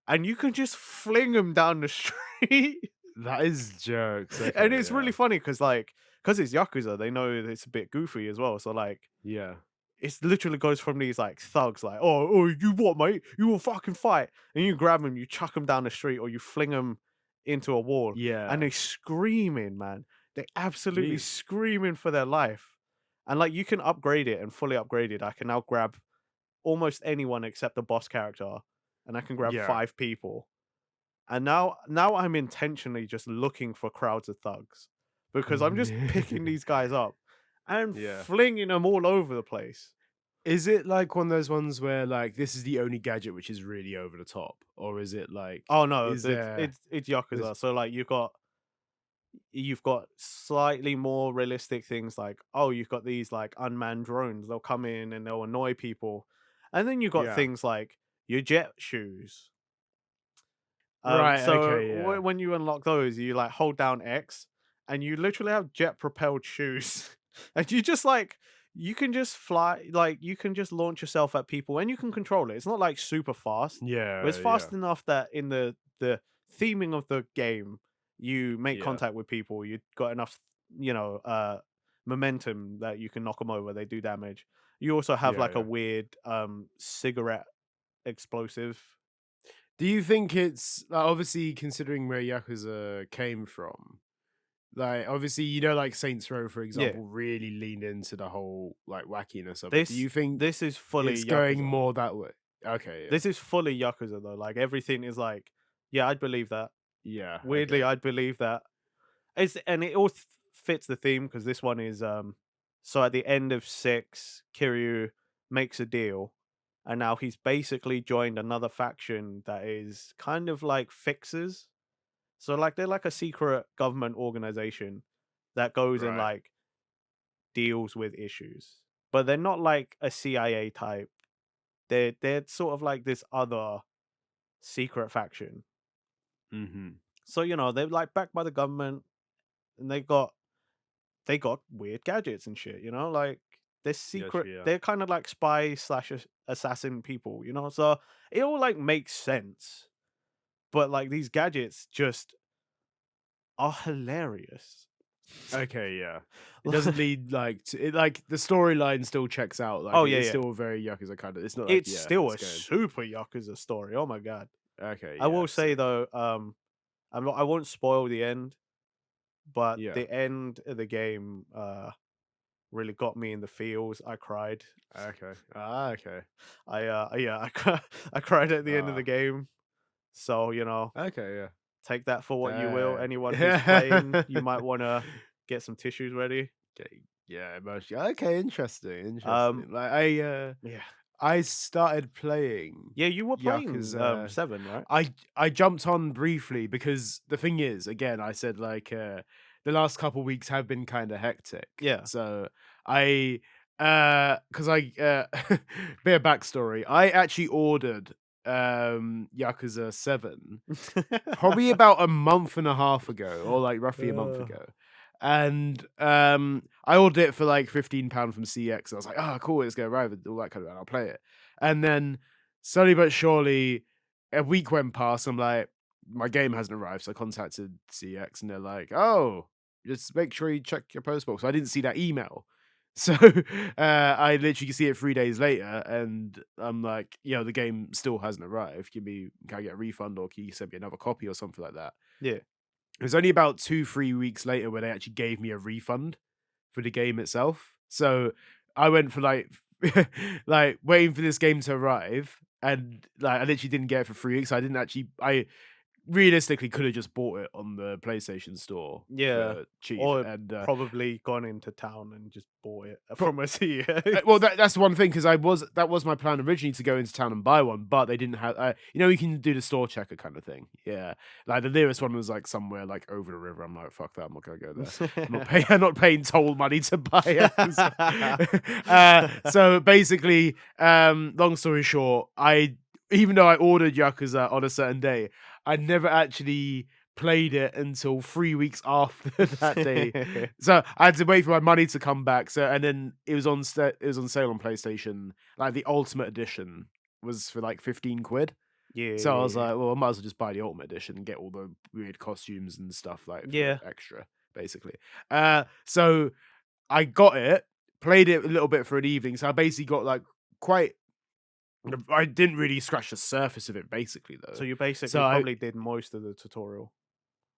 and you can just fling them down the street. That is jokes. And Okay, it's yeah. really funny because it's Yakuza, they know that it's a bit goofy as well. So like Yeah. it's literally goes from these like thugs, like, oh, you what, mate? You will fucking fight. And you grab them, you chuck them down the street, or you fling them into a wall, and Yeah. they screaming, man. They absolutely Jeez. screaming for their life. And like you can upgrade it and fully upgrade it. I can now grab almost anyone except the boss character, and I can grab Yeah. 5 people. And now I'm intentionally just looking for crowds of thugs because I'm just picking these guys up and Yeah. flinging them all over the place. Is it like one of those ones where like this is the only gadget which is really over the top? Or is it like Oh no, is there it's there's Yakuza. So like you've got slightly more realistic things like, oh, you've got these like unmanned drones. They'll come in and they'll annoy people. And then you've got yeah. things like your jet shoes. Right, So okay, yeah. when you unlock those, you like hold down X and you literally have jet propelled shoes. And you just like you can just fly, like you can just launch yourself at people and you can control it. It's not like super fast, but it's Yeah, yeah, fast enough that in the theming of the game, you make yeah, contact with people. You got enough, momentum that you can knock them over. They do damage. You also have yeah, like a yeah. weird cigarette explosive. Do you think it's like, obviously considering where Yakuza came from, like obviously like Saints Row for Yeah, example really leaned into the whole like wackiness of it. Do this you think this is fully it's going Yakuza. more that way? Okay, yeah. This is fully Yakuza though. Like everything is like, yeah, I'd believe that. Yeah, Weirdly, okay. I'd believe that. And it all fits the theme because this one is so at the end of 6, Kiryu makes a deal, and now he's basically joined another faction that is kind of like fixers. So like they're like a secret government organization that goes and Right. like deals with issues. But they're not like a CIA type. They're sort of like this other secret faction. Mhm. So, they're like backed by the government and they got weird gadgets and shit, like they're Yes, secret yeah. they're kind of like spy slash assassin people, so it all like makes sense. But like these gadgets just are hilarious. Okay, yeah. It doesn't lead, like, to it like, the storyline still checks out, like, Oh it yeah, is yeah. still very Yakuza kinda it's not like It's yeah, still it's a good. super Yakuza story. Oh my god. Okay, I yeah, will say sick. though, I won't spoil the end, but Yeah. the end of the game really got me in the feels. I cried. Okay. Ah, okay. Yeah, I cried at the end of the Ah, game. So, okay, yeah. take that for what you will. Damn. Anyone who's playing, you might want to get some tissues ready. Okay, yeah, emotion okay, interesting, Um, interesting. Like, yeah. I started playing Yeah, you were playing Yakuza 7, right? I jumped on briefly because the thing is, again, I said like the last couple weeks have been kind of hectic. Yeah. So I because I bit of backstory. I actually ordered Yakuza 7 probably about a month and a half ago, or like roughly a month Uh, ago. And I ordered it for like £15 from CX. I was like, oh cool, it's gonna arrive and all that kind of and I'll play it. And then slowly but surely a week went past. I'm like, my game hasn't arrived. So I contacted CX and they're like, oh, just make sure you check your post box. So I didn't see that email. So I literally can see it 3 days later, and I'm like, the game still hasn't arrived. Can I get a refund or can you send me another copy or something like that? yeah. It was only about 2, 3 weeks later where they actually gave me a refund for the game itself. So I went for like like waiting for this game to arrive, and like I literally didn't get it for 3 weeks. I realistically could have just bought it on the PlayStation Store Yeah. for cheap, Or and probably gone into town and just bought it from a well, CX. that's one thing because that was my plan originally to go into town and buy one, but they didn't have. You can do the store checker kind of thing. Yeah, like the nearest one was like somewhere like over the river. I'm like, fuck that, I'm not gonna go there. I'm not paying. I'm not paying toll money to buy it. So basically, long story short, I even though I ordered Yakuza on a certain day, I never actually played it until 3 weeks after that day. So I had to wait for my money to come back. So and then it was on sale on PlayStation. Like the Ultimate Edition was for like 15 quid. Yeah, So I was yeah, like, well, I might as well just buy the Ultimate Edition and get all the weird costumes and stuff like for yeah. extra, basically. So I got it, played it a little bit for an evening. So I basically got like quite. I didn't really scratch the surface of it, basically So though. you So basically I probably did most of the tutorial.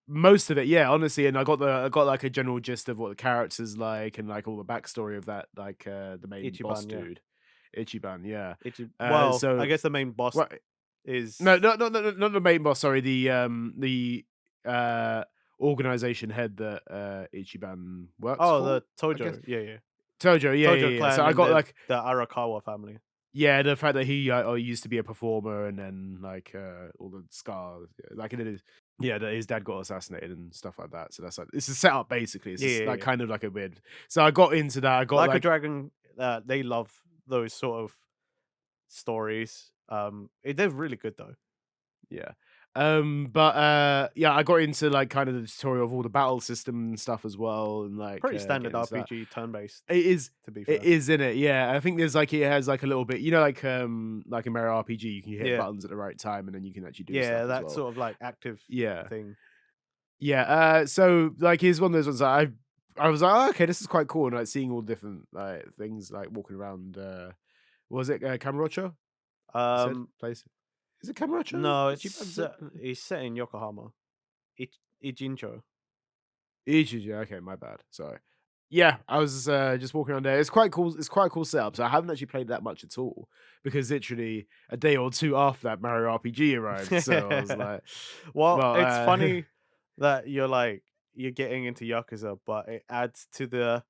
Most of it, yeah, honestly, and I got like a general gist of what the character's like and like all the backstory of that, like the main boss Ichiban, yeah. dude, Ichiban, yeah. Well, I So guess the main boss what? No, is not the main boss. Sorry, the uh organization head that Ichiban works oh, for. the I guess Tojo. Yeah, yeah. Tojo, Tojo yeah. So clan I and got like the Arakawa family. yeah, the fact that he used to be a performer and then like all the scars, yeah, like it is. Yeah, that his dad got assassinated and stuff like that. So that's like it's a setup basically. It's Yeah, just yeah, like yeah. kind of like a weird. So I got into that. I got Like a like Dragon, they love those sort of stories. They're really good though. yeah, but yeah, I got into like kind of the tutorial of all the battle system and stuff as well, and like Pretty standard getting into that. RPG turn based, It is. to be It fair. is in it, yeah. I think there's like it has like a little bit, like a Mario RPG, you can hit Yeah, buttons at the right time and then you can actually do yeah, stuff as that well. sort of like active Yeah, thing. yeah, so, like, here's one of those ones that I was like, "Oh, okay, this is quite cool," and, like, seeing all different, like, things, like, walking around, what was it, Kamurocho? You said? Um, Place? Is it Kamurocho? no, Ichiban's it? it's set in Yokohama. Ijincho. Ichiji, okay, my bad, sorry. Yeah, I was, just walking around there. It's quite a cool setup, so I haven't actually played that much at all, because literally a day or 2 after that, Mario RPG arrived, so I was like, Well, well, it's funny that you're getting into Yakuza, but it adds to the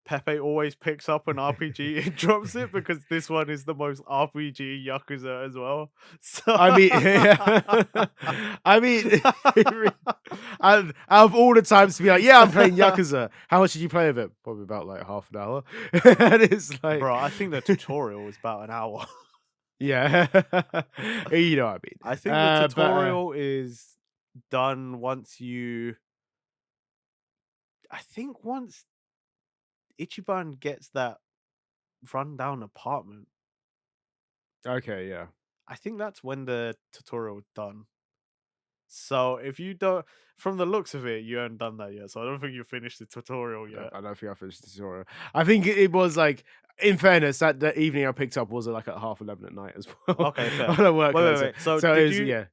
Pepe always picks up an RPG and drops it because this one is the most RPG Yakuza as well. So I mean, I mean, out of all the times to be like, yeah, I'm playing Yakuza. How much did you play of it? Probably about like half an hour. And it's like, bro, I think the tutorial was about an hour. yeah, you know what I mean. I think the But tutorial is done once you I think once Ichiban gets that rundown apartment, okay, yeah. I think that's when the tutorial done. So if you don't from the looks of it, you haven't done that yet. So I don't think you finished the tutorial yet. I don't think I finished the tutorial. I think it was like, in fairness, that the evening I picked up was like at 11:30 at night as well Okay, fair. on a work Wait, night. wait, wait. So So it was, yeah.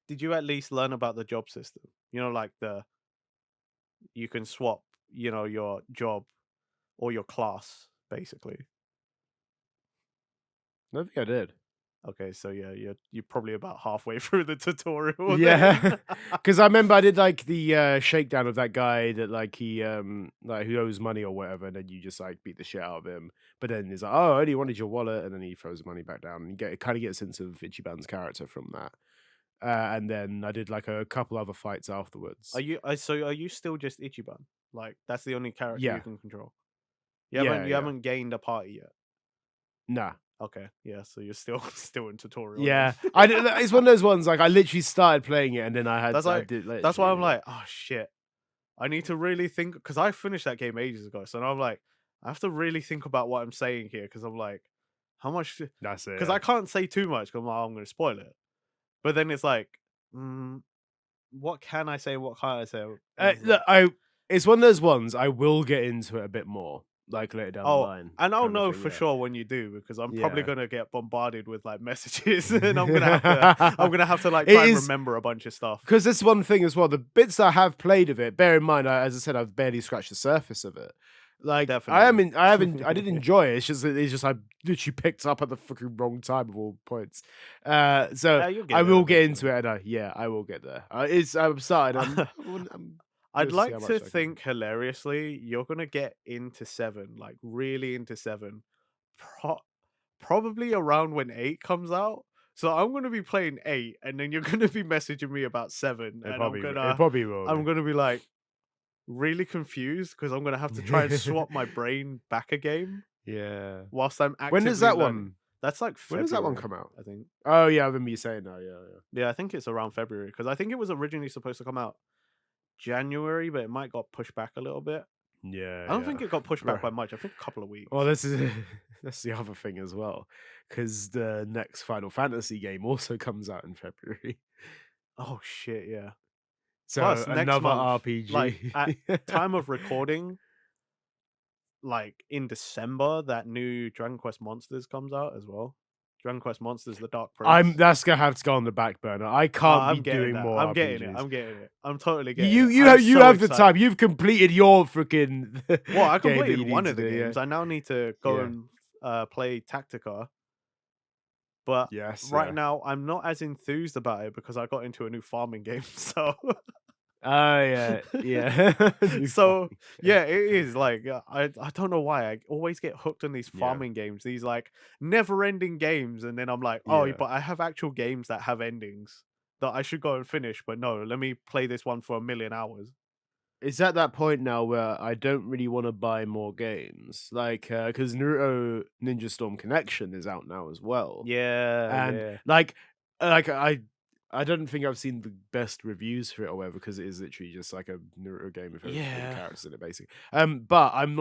did you at least learn about the job system? You know, like the you can swap, your job or your class, basically. I don't think I did. Okay, so yeah, you're probably about halfway through the tutorial then. Yeah, because I remember I did like the shakedown of that guy that like he like who owes money or whatever, and then you just like beat the shit out of him. But then he's like, "Oh, I only wanted your wallet," and then he throws the money back down, and you kind of get a sense of Ichiban's character from that. And then I did like a couple other fights afterwards. Are you still just Ichiban? Like that's the only character you Yeah, can control. yeah, You yeah. haven't gained a party yet. Nah, Okay, yeah, so you're still still in tutorial then. yeah. I did, it's one of those ones like I literally started playing it, and then That's I like did that's why literally, I'm like, oh shit, I need to really think because I finished that game ages ago. So now I'm like, I have to really think about what I'm saying here because I'm like, how much? that's it. Because Yeah. I can't say too much because I'm going to spoil it. But then it's like, mm, what can I say? What can't I say? And it's Look, like, it's one of those ones I will get into it a bit more, like later down the oh, line, and I'll kind of know thing. for Yeah, sure when you do because I'm probably yeah. gonna get bombarded with like messages and I'm gonna have to like It try and is remember a bunch of stuff. because this one thing as well. The bits I have played of it, bear in mind, as I said, I've barely scratched the surface of it. Like I am Definitely. in, I haven't, I did enjoy it. It's just I literally picked up at the fucking wrong time of all points. So You'll I get there will get into eventually. it, and yeah, I will get there. I'm started. I'm I'd curious to see how like to much I can. think hilariously you're gonna get into seven, like really into seven, pro- probably around when eight comes out. So I'm gonna be playing eight, and then you're gonna be messaging me about seven, and It probably will I'm be. gonna be like really confused because I'm gonna have to try and swap my brain back a game Yeah. whilst I'm When does actively that learning. one That's like when does that one February, come out? I think. Oh, yeah, I remember you saying that, yeah, yeah. Yeah, I think it's around February because I think it was originally supposed to come out January, but it might got pushed back a little bit. Yeah, I don't yeah. think it got pushed back Bro. by much. I think a couple of Well, weeks. this is that's the other thing as well, because the next Final Fantasy game also comes out in February. Oh shit, yeah. So, Plus next another month, like RPG. at time of recording, like in December, that new Dragon Quest Monsters comes out as well. Dragon Quest Monsters: The Dark Prince. That's gonna have to go on the back burner. I Oh, can't be I'm getting doing that. more I'm getting it. RPGs. I'm getting it. I'm totally getting it. I'm You so have the time. excited. You've completed your freaking Well, I game that completed you need one to of do, the yeah. games. I now need to go Yeah. and play Tactica. But Yes, right yeah. now, I'm not as enthused about it because I got into a new farming game. So Oh, yeah, yeah. New so farming game. yeah, it is like I don't know why I always get hooked on these Yeah, farming games, these like never-ending games, and then I'm like, oh, yeah. but I have actual games that have endings that I should go and finish. But no, let me play this one for a million hours. It's at that point now where I don't really wanna buy more games, like, because Naruto Ninja Storm Connection is out now as well, Yeah, and, yeah, like, I don't think I've seen the best reviews for it or whatever, because it is literally just like a Naruto game with all the yeah, characters in it, basically, but I'm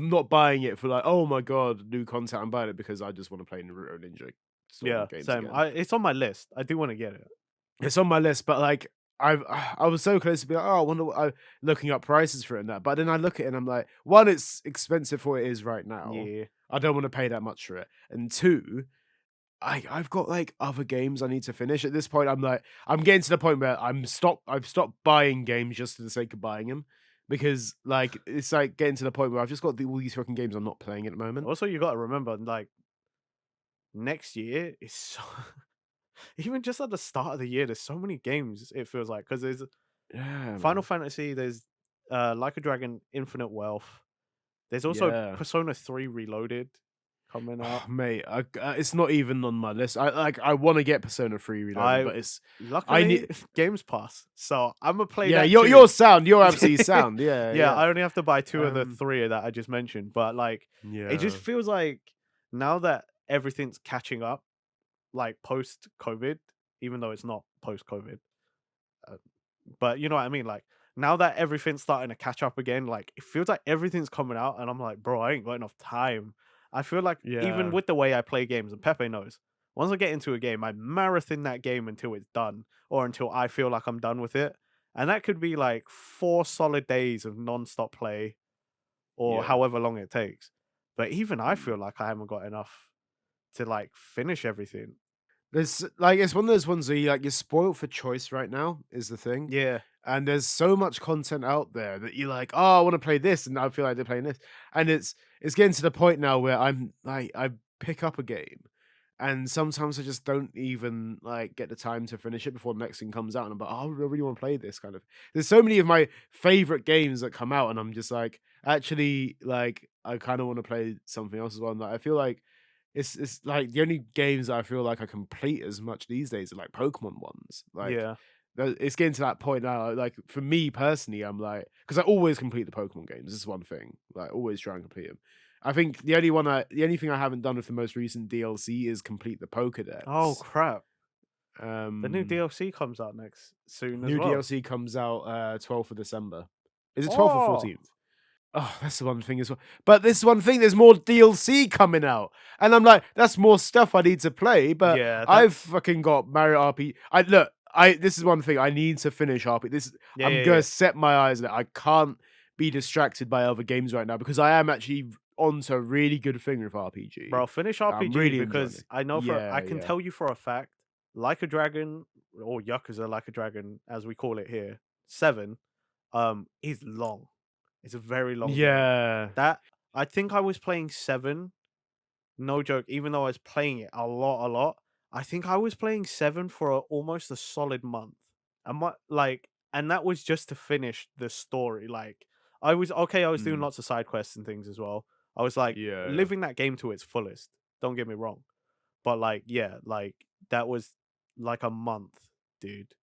not buying it for like, "Oh my god, new content." I'm buying it because I just wanna play Naruto Ninja Storm yeah. games Same. again. It's on my list. I do want to get it. It's on my list, but, like, I was so close to be like, "Oh, I wonder what," looking up prices for it and that, but then I look at it and I'm like, 1, it's expensive for what it is right now. Yeah, I don't wanna pay that much for it, and 2, I've got, like, other games I need to finish. At this point, I'm like I'm getting to the point where I've stopped buying games just for the sake of buying them, because, like, it's, like, getting to the point where I've just got all these fucking games I'm not playing at the moment. also you got to remember, like next year is so even just at the start of the year, there's so many games. It feels like because there's Yeah, Final man. Fantasy, there's Like a Dragon, Infinite Wealth. There's also Yeah. Persona 3 Reloaded coming Oh, out. mate, it's not even on my list. I wanna get Persona 3 Reloaded, I but it's I luckily need Games Pass, so Imma play yeah, that you're too. sound, you're absolutely sound. Yeah, Yeah, yeah. I only have to buy 2 of the Um, 3 that I just mentioned, but, like, it just yeah, feels like now that everything's catching up, like, post-COVID, even though it's not post-COVID, uh, but you know what I mean? Like, now that everything's starting to catch up again, like, it feels like everything's coming out, and I'm like, "Bro, I ain't got enough time." I feel like even yeah, with the way I play games, and Pepe knows, once I get into a game, I marathon that game until it's done, or until I feel like I'm done with it, and that could be, like, 4 solid days of non-stop play, or yeah. however long it takes. But even I Mm. feel like I haven't got enough to, like, finish everything. There's like it's one of those ones where you're spoiled for choice right now is the thing. Yeah. And there's so much content out there that you're like, "Oh, I wanna play this," and I feel like they're playing this. And it's getting to the point now where I pick up a game, and sometimes I just don't even, like, get the time to finish it before the next thing comes out, and I'm like, "Oh, I really wanna play this," kind of. There's so many of my favorite games that come out, and I'm just like, actually, like, I kinda wanna play something else as well, and, like, I feel like it's like the only games that I feel like I complete as much these days are, like, Pokemon ones, like, Yeah. it's getting to that point now, like, for me personally, I'm like, because I always complete the Pokemon games, this is one thing, like, always try and complete them. I think the only thing I haven't done with the most recent DLC is complete the Oh, Pokédex. crap. The new Um, DLC comes out next soon as New well. DLC comes out, 12th of December. Is it 12th or Oh! 14th? Oh, that's the one thing as well. But this one thing, there's more DLC coming out, and I'm like, that's more stuff I need to play. But Yeah, I've that's fucking got Mario RPG. I look, I this is one thing I need to finish RPG. yeah, I'm yeah, gonna yeah. set my eyes on it. I can't be distracted by other games right now because I am actually onto a really good thing with RPG. Bro, finish I'm RPG really enjoying because it. I know for I Yeah, can yeah, tell you for a fact, Like a Dragon or Yakuza Like a Dragon, as we call it here, 7, is long. It's a very long game. yeah. That I think I was playing 7, no joke, even though I was playing it a lot, I think I was playing 7 for almost a solid month. And what like and that was just to finish the story. Like I was okay, I was doing Mm, lots of side quests and things as well. I was like yeah, yeah. living that game to its fullest. Don't get me wrong. But like yeah, like that was like a month, dude.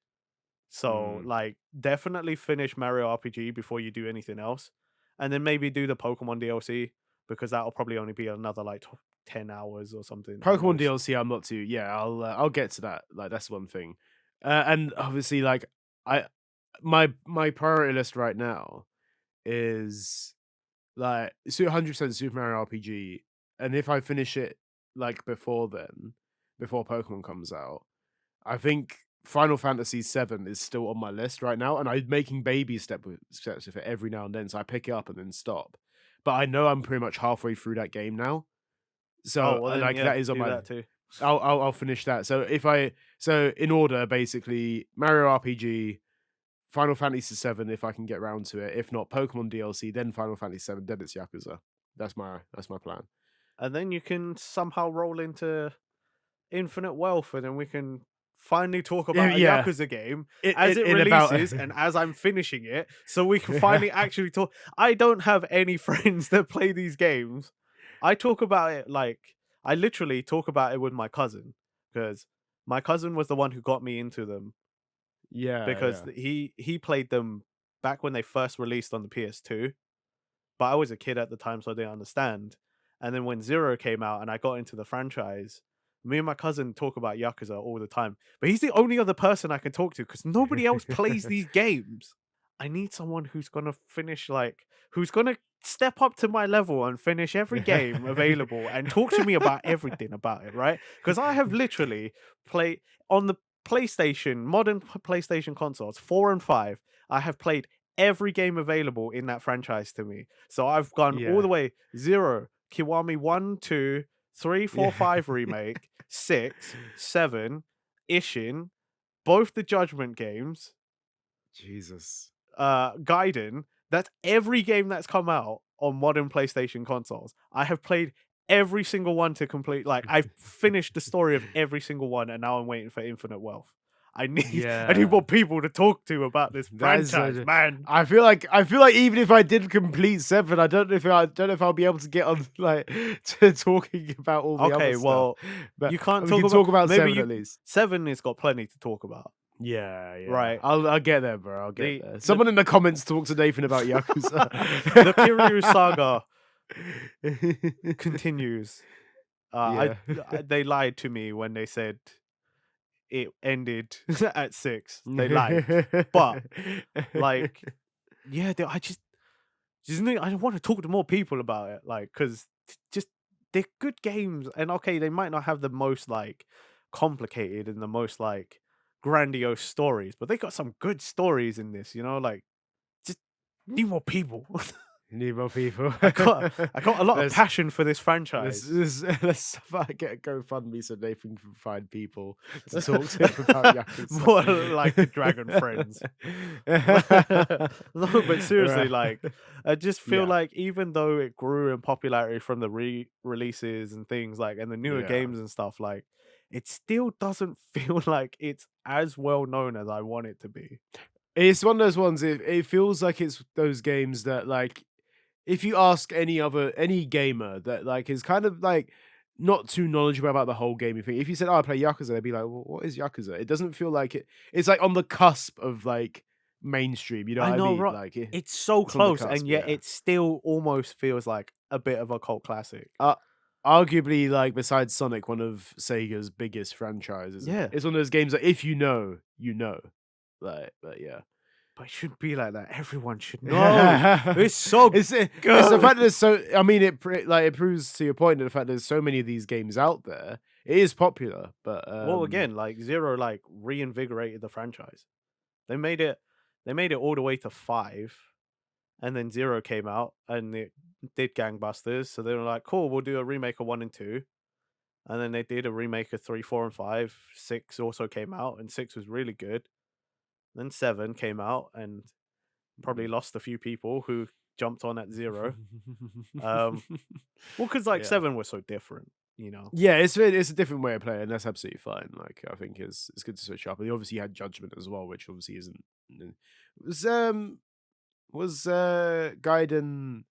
So Mm. like definitely finish Mario RPG before you do anything else. And then maybe do the Pokemon DLC because that'll probably only be another like 10 hours or something at Pokemon most. DLC, I'm not too. Yeah, I'll get to that. Like that's one thing, and obviously, like I my priority list right now is like 100% Super Mario RPG, and if I finish it like before then, before Pokemon comes out, I think Final Fantasy VII is still on my list right now, and I'm making steps with it every now and then. So I pick it up and then stop. But I know I'm pretty much halfway through that game now, Oh, so well then like yeah, that is on do my that too. I'll finish that. So in order, basically, Mario RPG, Final Fantasy VII, if I can get round to it. If not, Pokemon DLC, then Final Fantasy VII, then it's Yakuza. That's my plan. And then you can somehow roll into infinite wealth and then we can finally talk Yeah, about a yeah. Yakuza game as it In about releases and as I'm finishing it so we can finally actually talk. I don't have any friends that play these games. I talk about it like I literally talk about it with my cousin because my cousin was the one who got me into them yeah, because yeah, he played them back when they first released on the PS2, but I was a kid at the time, so I didn't understand. And then when Zero came out and I got into the franchise, me and my cousin talk about Yakuza all the time. But he's the only other person I can talk to because nobody else plays these games. I need someone who's gonna finish who's gonna step up to my level and finish every game available and talk to me about everything about it, right? Because I have literally played on the PlayStation, modern PlayStation consoles, 4 and 5. I have played every game available in that franchise to me. So I've gone all yeah, the way Zero, Kiwami 1, 2, 3, 4, yeah. 5 remake, 6, 7, Ishin, both the Judgment games, Jesus. Gaiden. That's every game that's come out on modern PlayStation consoles. I have played every single one to complete. Like I've finished the story of every single one, and now I'm waiting for Infinite Wealth. I need Yeah. more people to talk to about this That is franchise, man. I feel like even if I did complete 7, I don't know if I'll be able to get on, like, to talking about all the other Okay, stuff, well, but you can't we talk can about talk about maybe 7 you at least. 7 has got plenty to talk about, Yeah, yeah. right? I'll get there, bro, I'll get there. The Someone in the comments talk to Nathan about Yakuza. the Kiryu saga continues. Yeah. They lied to me when they said it ended at 6. They lied. But, like, yeah, I want to talk to more people about it, like, because just they're good games, and okay, they might not have the most, like, complicated and the most, like, grandiose stories, but they got some good stories in this, like, just need more people. Need more people. I got a lot of Let's passion for this let's franchise. let's get a GoFundMe so Nathan can find people to talk to him about Yakuza. More like the Dragon Friends. No, but seriously, Right. like, I just feel Yeah, like even though it grew in popularity from the releases and things like, and the newer yeah. games and stuff, like, it still doesn't feel like it's as well known as I want it to be. It's one of those ones, it feels like it's those games that, like, if you ask any gamer that, like, is kind of, like, not too knowledgeable about the whole gaming thing, if you said, "Oh, I play Yakuza," they'd be like, "Well, what is Yakuza?" It doesn't feel like it's, like, on the cusp of, like, mainstream, you know I what I know, mean? right? Like, It's so it's on the close, cusp, and yet yeah. it still almost feels like a bit of a cult classic. Uh, Arguably, like, besides Sonic, one of Sega's biggest franchises. Yeah. It's one of those games that if you know, you know. Like, but yeah. But it shouldn't be like that. Everyone should know. It's so It's the fact good. that there's so I mean, it proves to your point that the fact there's so many of these games out there, it is popular, but, Well, again, like Zero, like reinvigorated the franchise. They made it. They made it all the way to 5, and then Zero came out, and it did gangbusters. So they were like, "Cool, we'll do a remake of 1 and 2." And then they did a remake of 3, 4, and 5. 6 also came out, and 6 was really good. Then 7 came out, and probably lost a few people who jumped on at 0. Um, well, because like Yeah. 7 was so different. Yeah, it's a different way of playing, and that's absolutely fine. Like, I think it's good to switch up. And obviously you had Judgment as well, which obviously isn't was, Gaiden,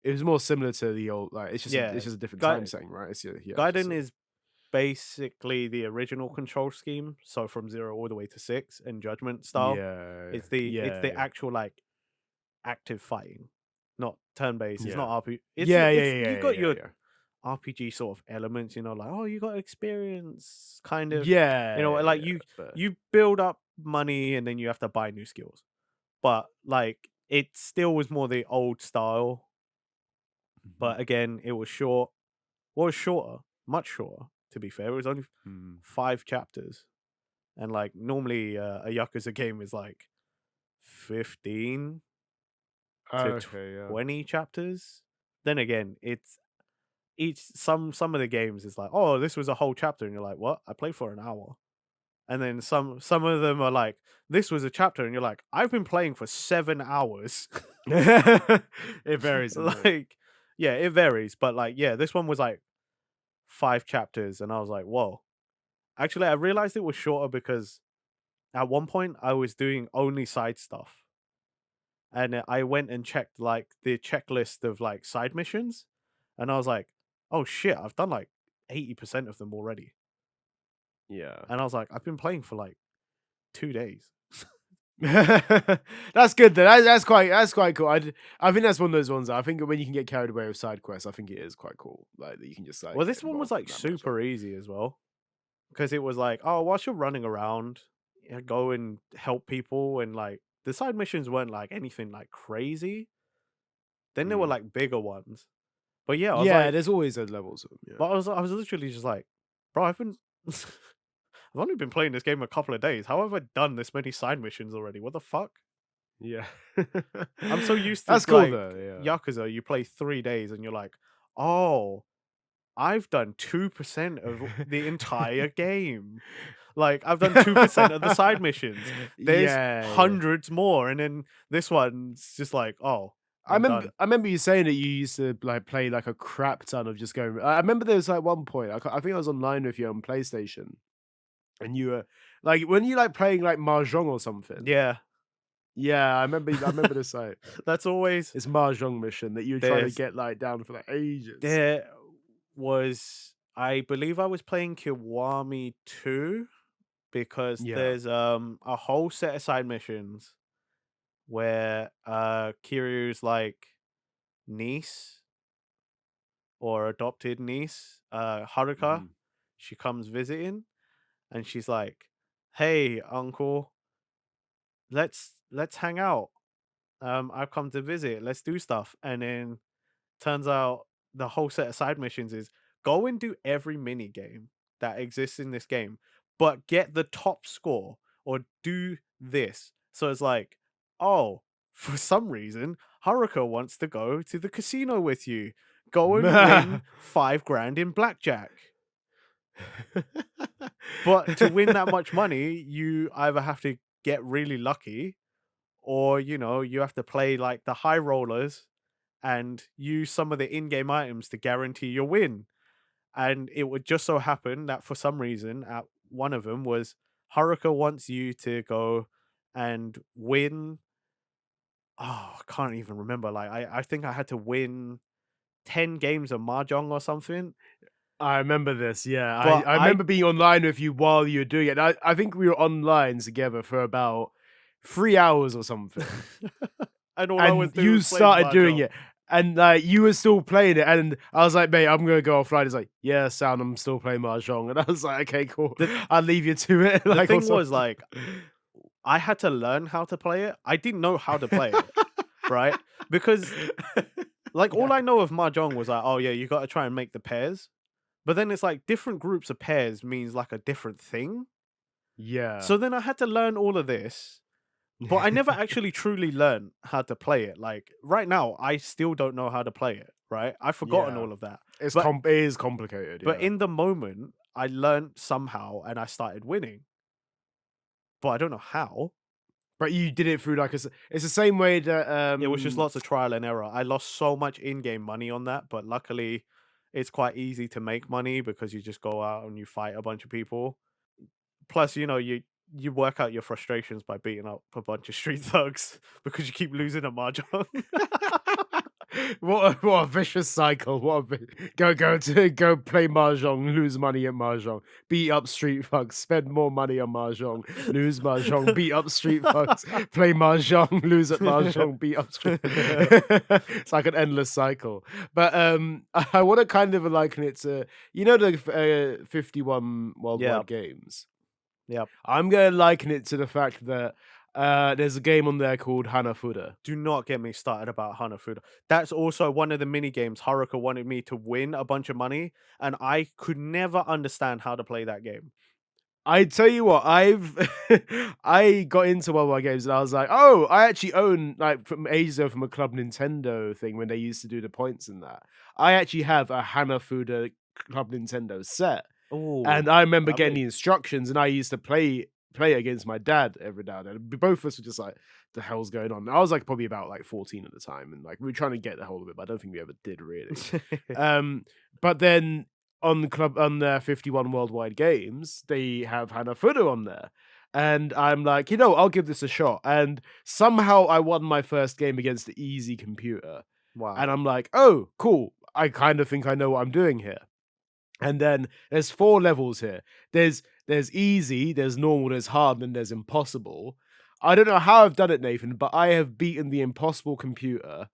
it was more similar to the old, like, Yeah, it's just a different time Gai- setting, right? It's yeah, it's just Gaiden is basically the original control scheme. So from 0 all the way to 6 and Judgment style. yeah, It's the yeah, actual like active fighting, not turn based. It's yeah. not RP. Yeah, yeah, It's yeah, you yeah, got yeah, your yeah. RPG sort of elements. Like, oh, you got experience, kind of. Yeah, Like yeah, but you build up money and then you have to buy new skills. But like it still was more the old style. mhm, But again, it was short. Well, it was shorter, much shorter. To be fair, it was only mhm. 5 chapters, and like normally a Yakuza game is like 15 to Okay, yeah. 20 chapters. Then again, it's each some of the games is like, oh, this was a whole chapter, and you're like, what? I played for an hour. And then some of them are like, this was a chapter, and you're like, I've been playing for 7 hours. It varies, doesn't it? Like, yeah, it varies, but like, yeah, this one was like 5 chapters, and I was like, whoa. Actually, I realized it was shorter because at one point I was doing only side stuff, and I went and checked like the checklist of like side missions, and I was like, oh shit, I've done like 80% of them already. Yeah. And I was like, I've been playing for like 2 days. That's good then. That's quite cool. I think that's one of those ones that I think when you can get carried away with side quests, I think it is quite cool. Like that you can just like Well, get this one was involved in like that much of super easy as well because it was like, oh, whilst you're running around, go and help people, and like the side missions weren't like anything like crazy. Then there were Mm. like bigger ones, but yeah, I was Yeah, like, there's always those levels of them, yeah. but I was literally just like, bro, I've been, I've only been playing this game a couple of days. How have I done this many side missions already? What the fuck? Yeah. I'm so used to That's cool like though, yeah. Yakuza. You play 3 days, and you're like, oh, I've done 2% of the entire game. Like, I've done 2% of the side missions. There's Yeah, yeah. hundreds more, and then this one's just like, oh, I'm done. I remember you saying that you used to like play like a crap ton of just going. I remember there was like one point. I think I was online with you on PlayStation, and you were like when you like playing like mahjong or something. Yeah. Yeah, I remember this like That's always this mahjong mission that you were trying to there's get like down for like ages. there was I believe I was playing Kiwami 2 because Yeah. there's a whole set of side missions where Kiryu's like niece or adopted niece, Haruka, Mhm. she comes visiting and she's like, "Hey, uncle, let's hang out. I've come to visit. Let's do stuff." And then turns out the whole set of side missions is go and do every mini game that exists in this game, but get the top score or do this. So it's like, oh, for some reason, Haruka wants to go to the casino with you. Go and win 5 grand in blackjack. But to win that much money, you either have to get really lucky or, you have to play like the high rollers and use some of the in-game items to guarantee your win. And it would just so happen that for some reason, at one of them was Haruka wants you to go and win. Oh, I can't even remember. Like I think I had to win 10 games of mahjong or something. I remember this, yeah. I But I I remember being online with you while you were doing it. I think we were online together for about 3 hours or something, and all I was and doing you was playing started doing mahjong. it, and, like, you were still playing it, and I was like, "Mate, I'm gonna go offline." He's like, "Yeah, sound, I'm still playing mahjong," and I was like, "Okay, cool. The I'll leave you to it," the like, or thing was something. like I had to learn how to play it. I didn't know how to play it, right? Because like Yeah. all I know of mahjong was like, oh yeah, you got to try and make the pairs. But then it's like different groups of pairs means like a different thing. Yeah. So then I had to learn all of this, but I never actually truly learned how to play it. Like right now, I still don't know how to play it, right? I've forgotten Yeah. all of that. It's But it is complicated, but yeah. in the moment, I learned somehow and I started winning. But I don't know how. But you did it through, like, it's the same way that, It was just lots of trial and error. I lost so much in-game money on that, but luckily it's quite easy to make money because you just go out and you fight a bunch of people. Plus, you work out your frustrations by beating up a bunch of street thugs because you keep losing at mahjong. What a vicious cycle. Go play mahjong, lose money at mahjong, beat up street thugs, spend more money on mahjong, lose mahjong, beat up street thugs, play mahjong, lose at mahjong, beat up street. It's like an endless cycle. But I want to kind of liken it to the 51 Yeah, worldwide games. yeah. I'm gonna liken it to the fact that there's a game on there called Hanafuda. Do not get me started about Hanafuda. That's also one of the mini games Haruka wanted me to win a bunch of money, and I could never understand how to play that game. I tell you what, I got into mobile games and I was like, oh, I actually own like from ages ago from a Club Nintendo thing when they used to do the points and that. I actually have a Hanafuda Club Nintendo set. Oh, And I remember getting lovely. the instructions, and I used to play against my dad every now and then. Both of us were just like, "The hell's going on?" I was like probably about like 14 at the time, and like we were trying to get the hold of it, but I don't think we ever did really. Um, but then on the 51 worldwide games, they have Hanafuda on there. And I'm like, I'll give this a shot. And somehow I won my first game against the easy computer. And Wow. I'm like, oh, cool. I kind of think I know what I'm doing here. And then there's 4 levels here. There's easy, there's normal, there's hard, and there's impossible. I don't know how I've done it, Nathan, but I have beaten the impossible computer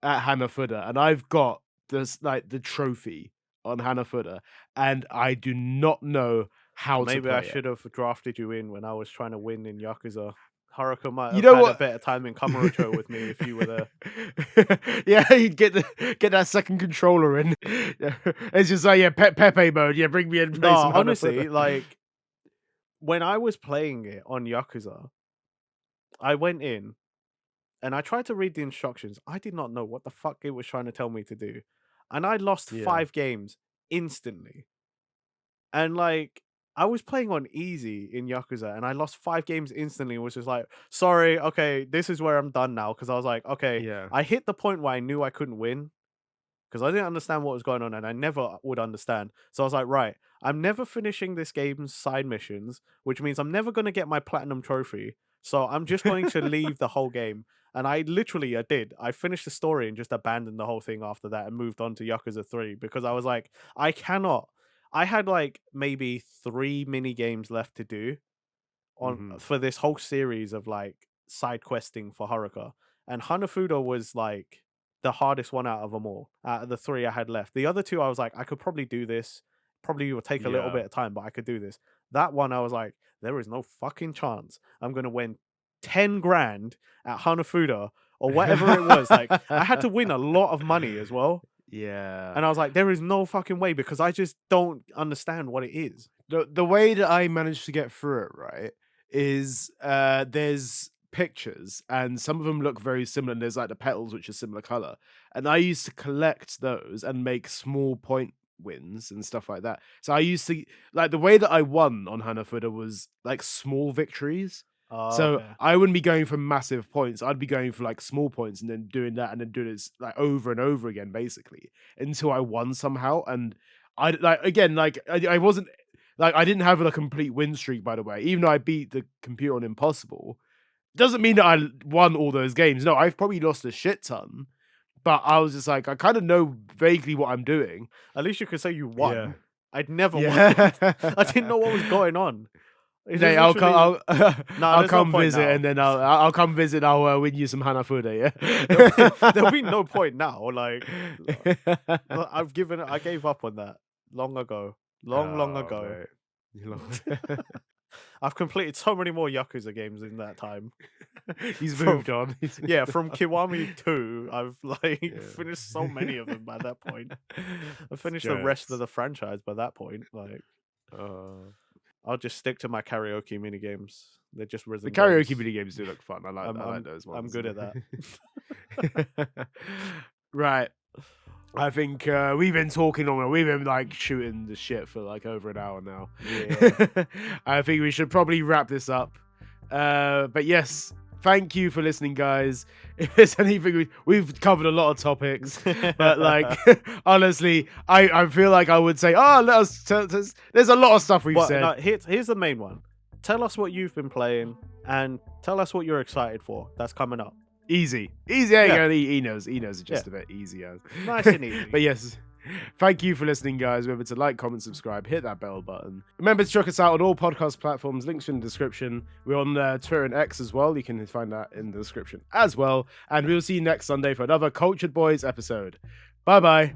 at Hanafuda, and I've got this like the trophy on Hanafuda, and I do not know how to Maybe I play it. should have drafted you in when I was trying to win in Yakuza. Haruka might You have know had a what? better time in Kamurocho with me if you were there. Yeah, you get that second controller in. Yeah. It's just like, yeah, Pepe mode. Yeah, bring me in, No, play some Hanafuda. honestly, like when I was playing it on Yakuza, I went in and I tried to read the instructions. I did not know what the fuck it was trying to tell me to do. And I lost Yeah, 5 games instantly. And like I was playing on easy in Yakuza and I lost 5 games instantly, and was just like, sorry, okay, this is where I'm done now. Cause I was like, okay, yeah. I hit the point where I knew I couldn't win because I didn't understand what was going on and I never would understand. So I was like, right, I'm never finishing this game's side missions, which means I'm never going to get my platinum trophy. So I'm just going to leave the whole game. And I did. I finished the story and just abandoned the whole thing after that and moved on to Yakuza 3 because I was like, I cannot. I had like maybe 3 mini games left to do on Hmm. for this whole series of like side questing for Haruka. And Hanafuda was like the hardest one out of them all. Out of the 3 I had left. The other 2 I was like, I could probably do this. Probably will take a little Yeah. bit of time, but I could do this. That one I was like, there is no fucking chance I'm gonna win 10 grand at Hanafuda or whatever it was. Like I had to win a lot of money as well. Yeah. And I was like, there is no fucking way because I just don't understand what it is. The way that I managed to get through it, right, is there's pictures and some of them look very similar and there's like the petals which are similar color. And I used to collect those and make small point wins and stuff like that. So I used to like the way that I won on Hanafuda was like small victories. Oh, So okay. I wouldn't be going for massive points. I'd be going for like small points and then doing that and then doing it like over and over again, basically, until I won somehow. And I like again, like I wasn't like I didn't have a complete win streak, by the way. Even though I beat the computer on Impossible, doesn't mean that I won all those games. No, I've probably lost a shit ton, but I was just like, I kind of know vaguely what I'm doing. At least you could say you Yeah. won. I'd never won. Yeah. I didn't know what was going on. It was Hey, I'll come. literally no, I'll there's no come point visit, and now. then I'll come visit. I'll win you some Hanafuda. There'll be Yeah. no point now. Like I gave up on that long ago. Long Oh, ago. mate. You lo- I've completed so many more Yakuza games in that time. He's From moved on. yeah, from Kiwami 2, I've like Yeah. finished so many of them by that point. I It's finished the rest of jokes. the franchise by that point. Like I'll just stick to my karaoke mini games. They're just The rhythm karaoke games. mini games do look fun. I'm I like I'm those I'm ones. good at that. Right. I think we've been talking on. We've been like shooting the shit for like over an hour now. Yeah. I think we should probably wrap this up. But yes, thank you for listening, guys. If there's anything we've covered a lot of topics, but like honestly, I feel like I would say, oh, let us. There's a lot of stuff we've But said. no, here's the main one. Tell us what you've been playing and tell us what you're excited for. That's coming up. Easy. There you Yeah. go. He knows. He knows just Yeah. a bit easier. Nice and easy. But yes, thank you for listening, guys. Remember to like, comment, subscribe, hit that bell button. Remember to check us out on all podcast platforms. Links in the description. We're on Twitter and X as well. You can find that in the description as well. And we'll see you next Sunday for another Cultured Boys episode. Bye bye.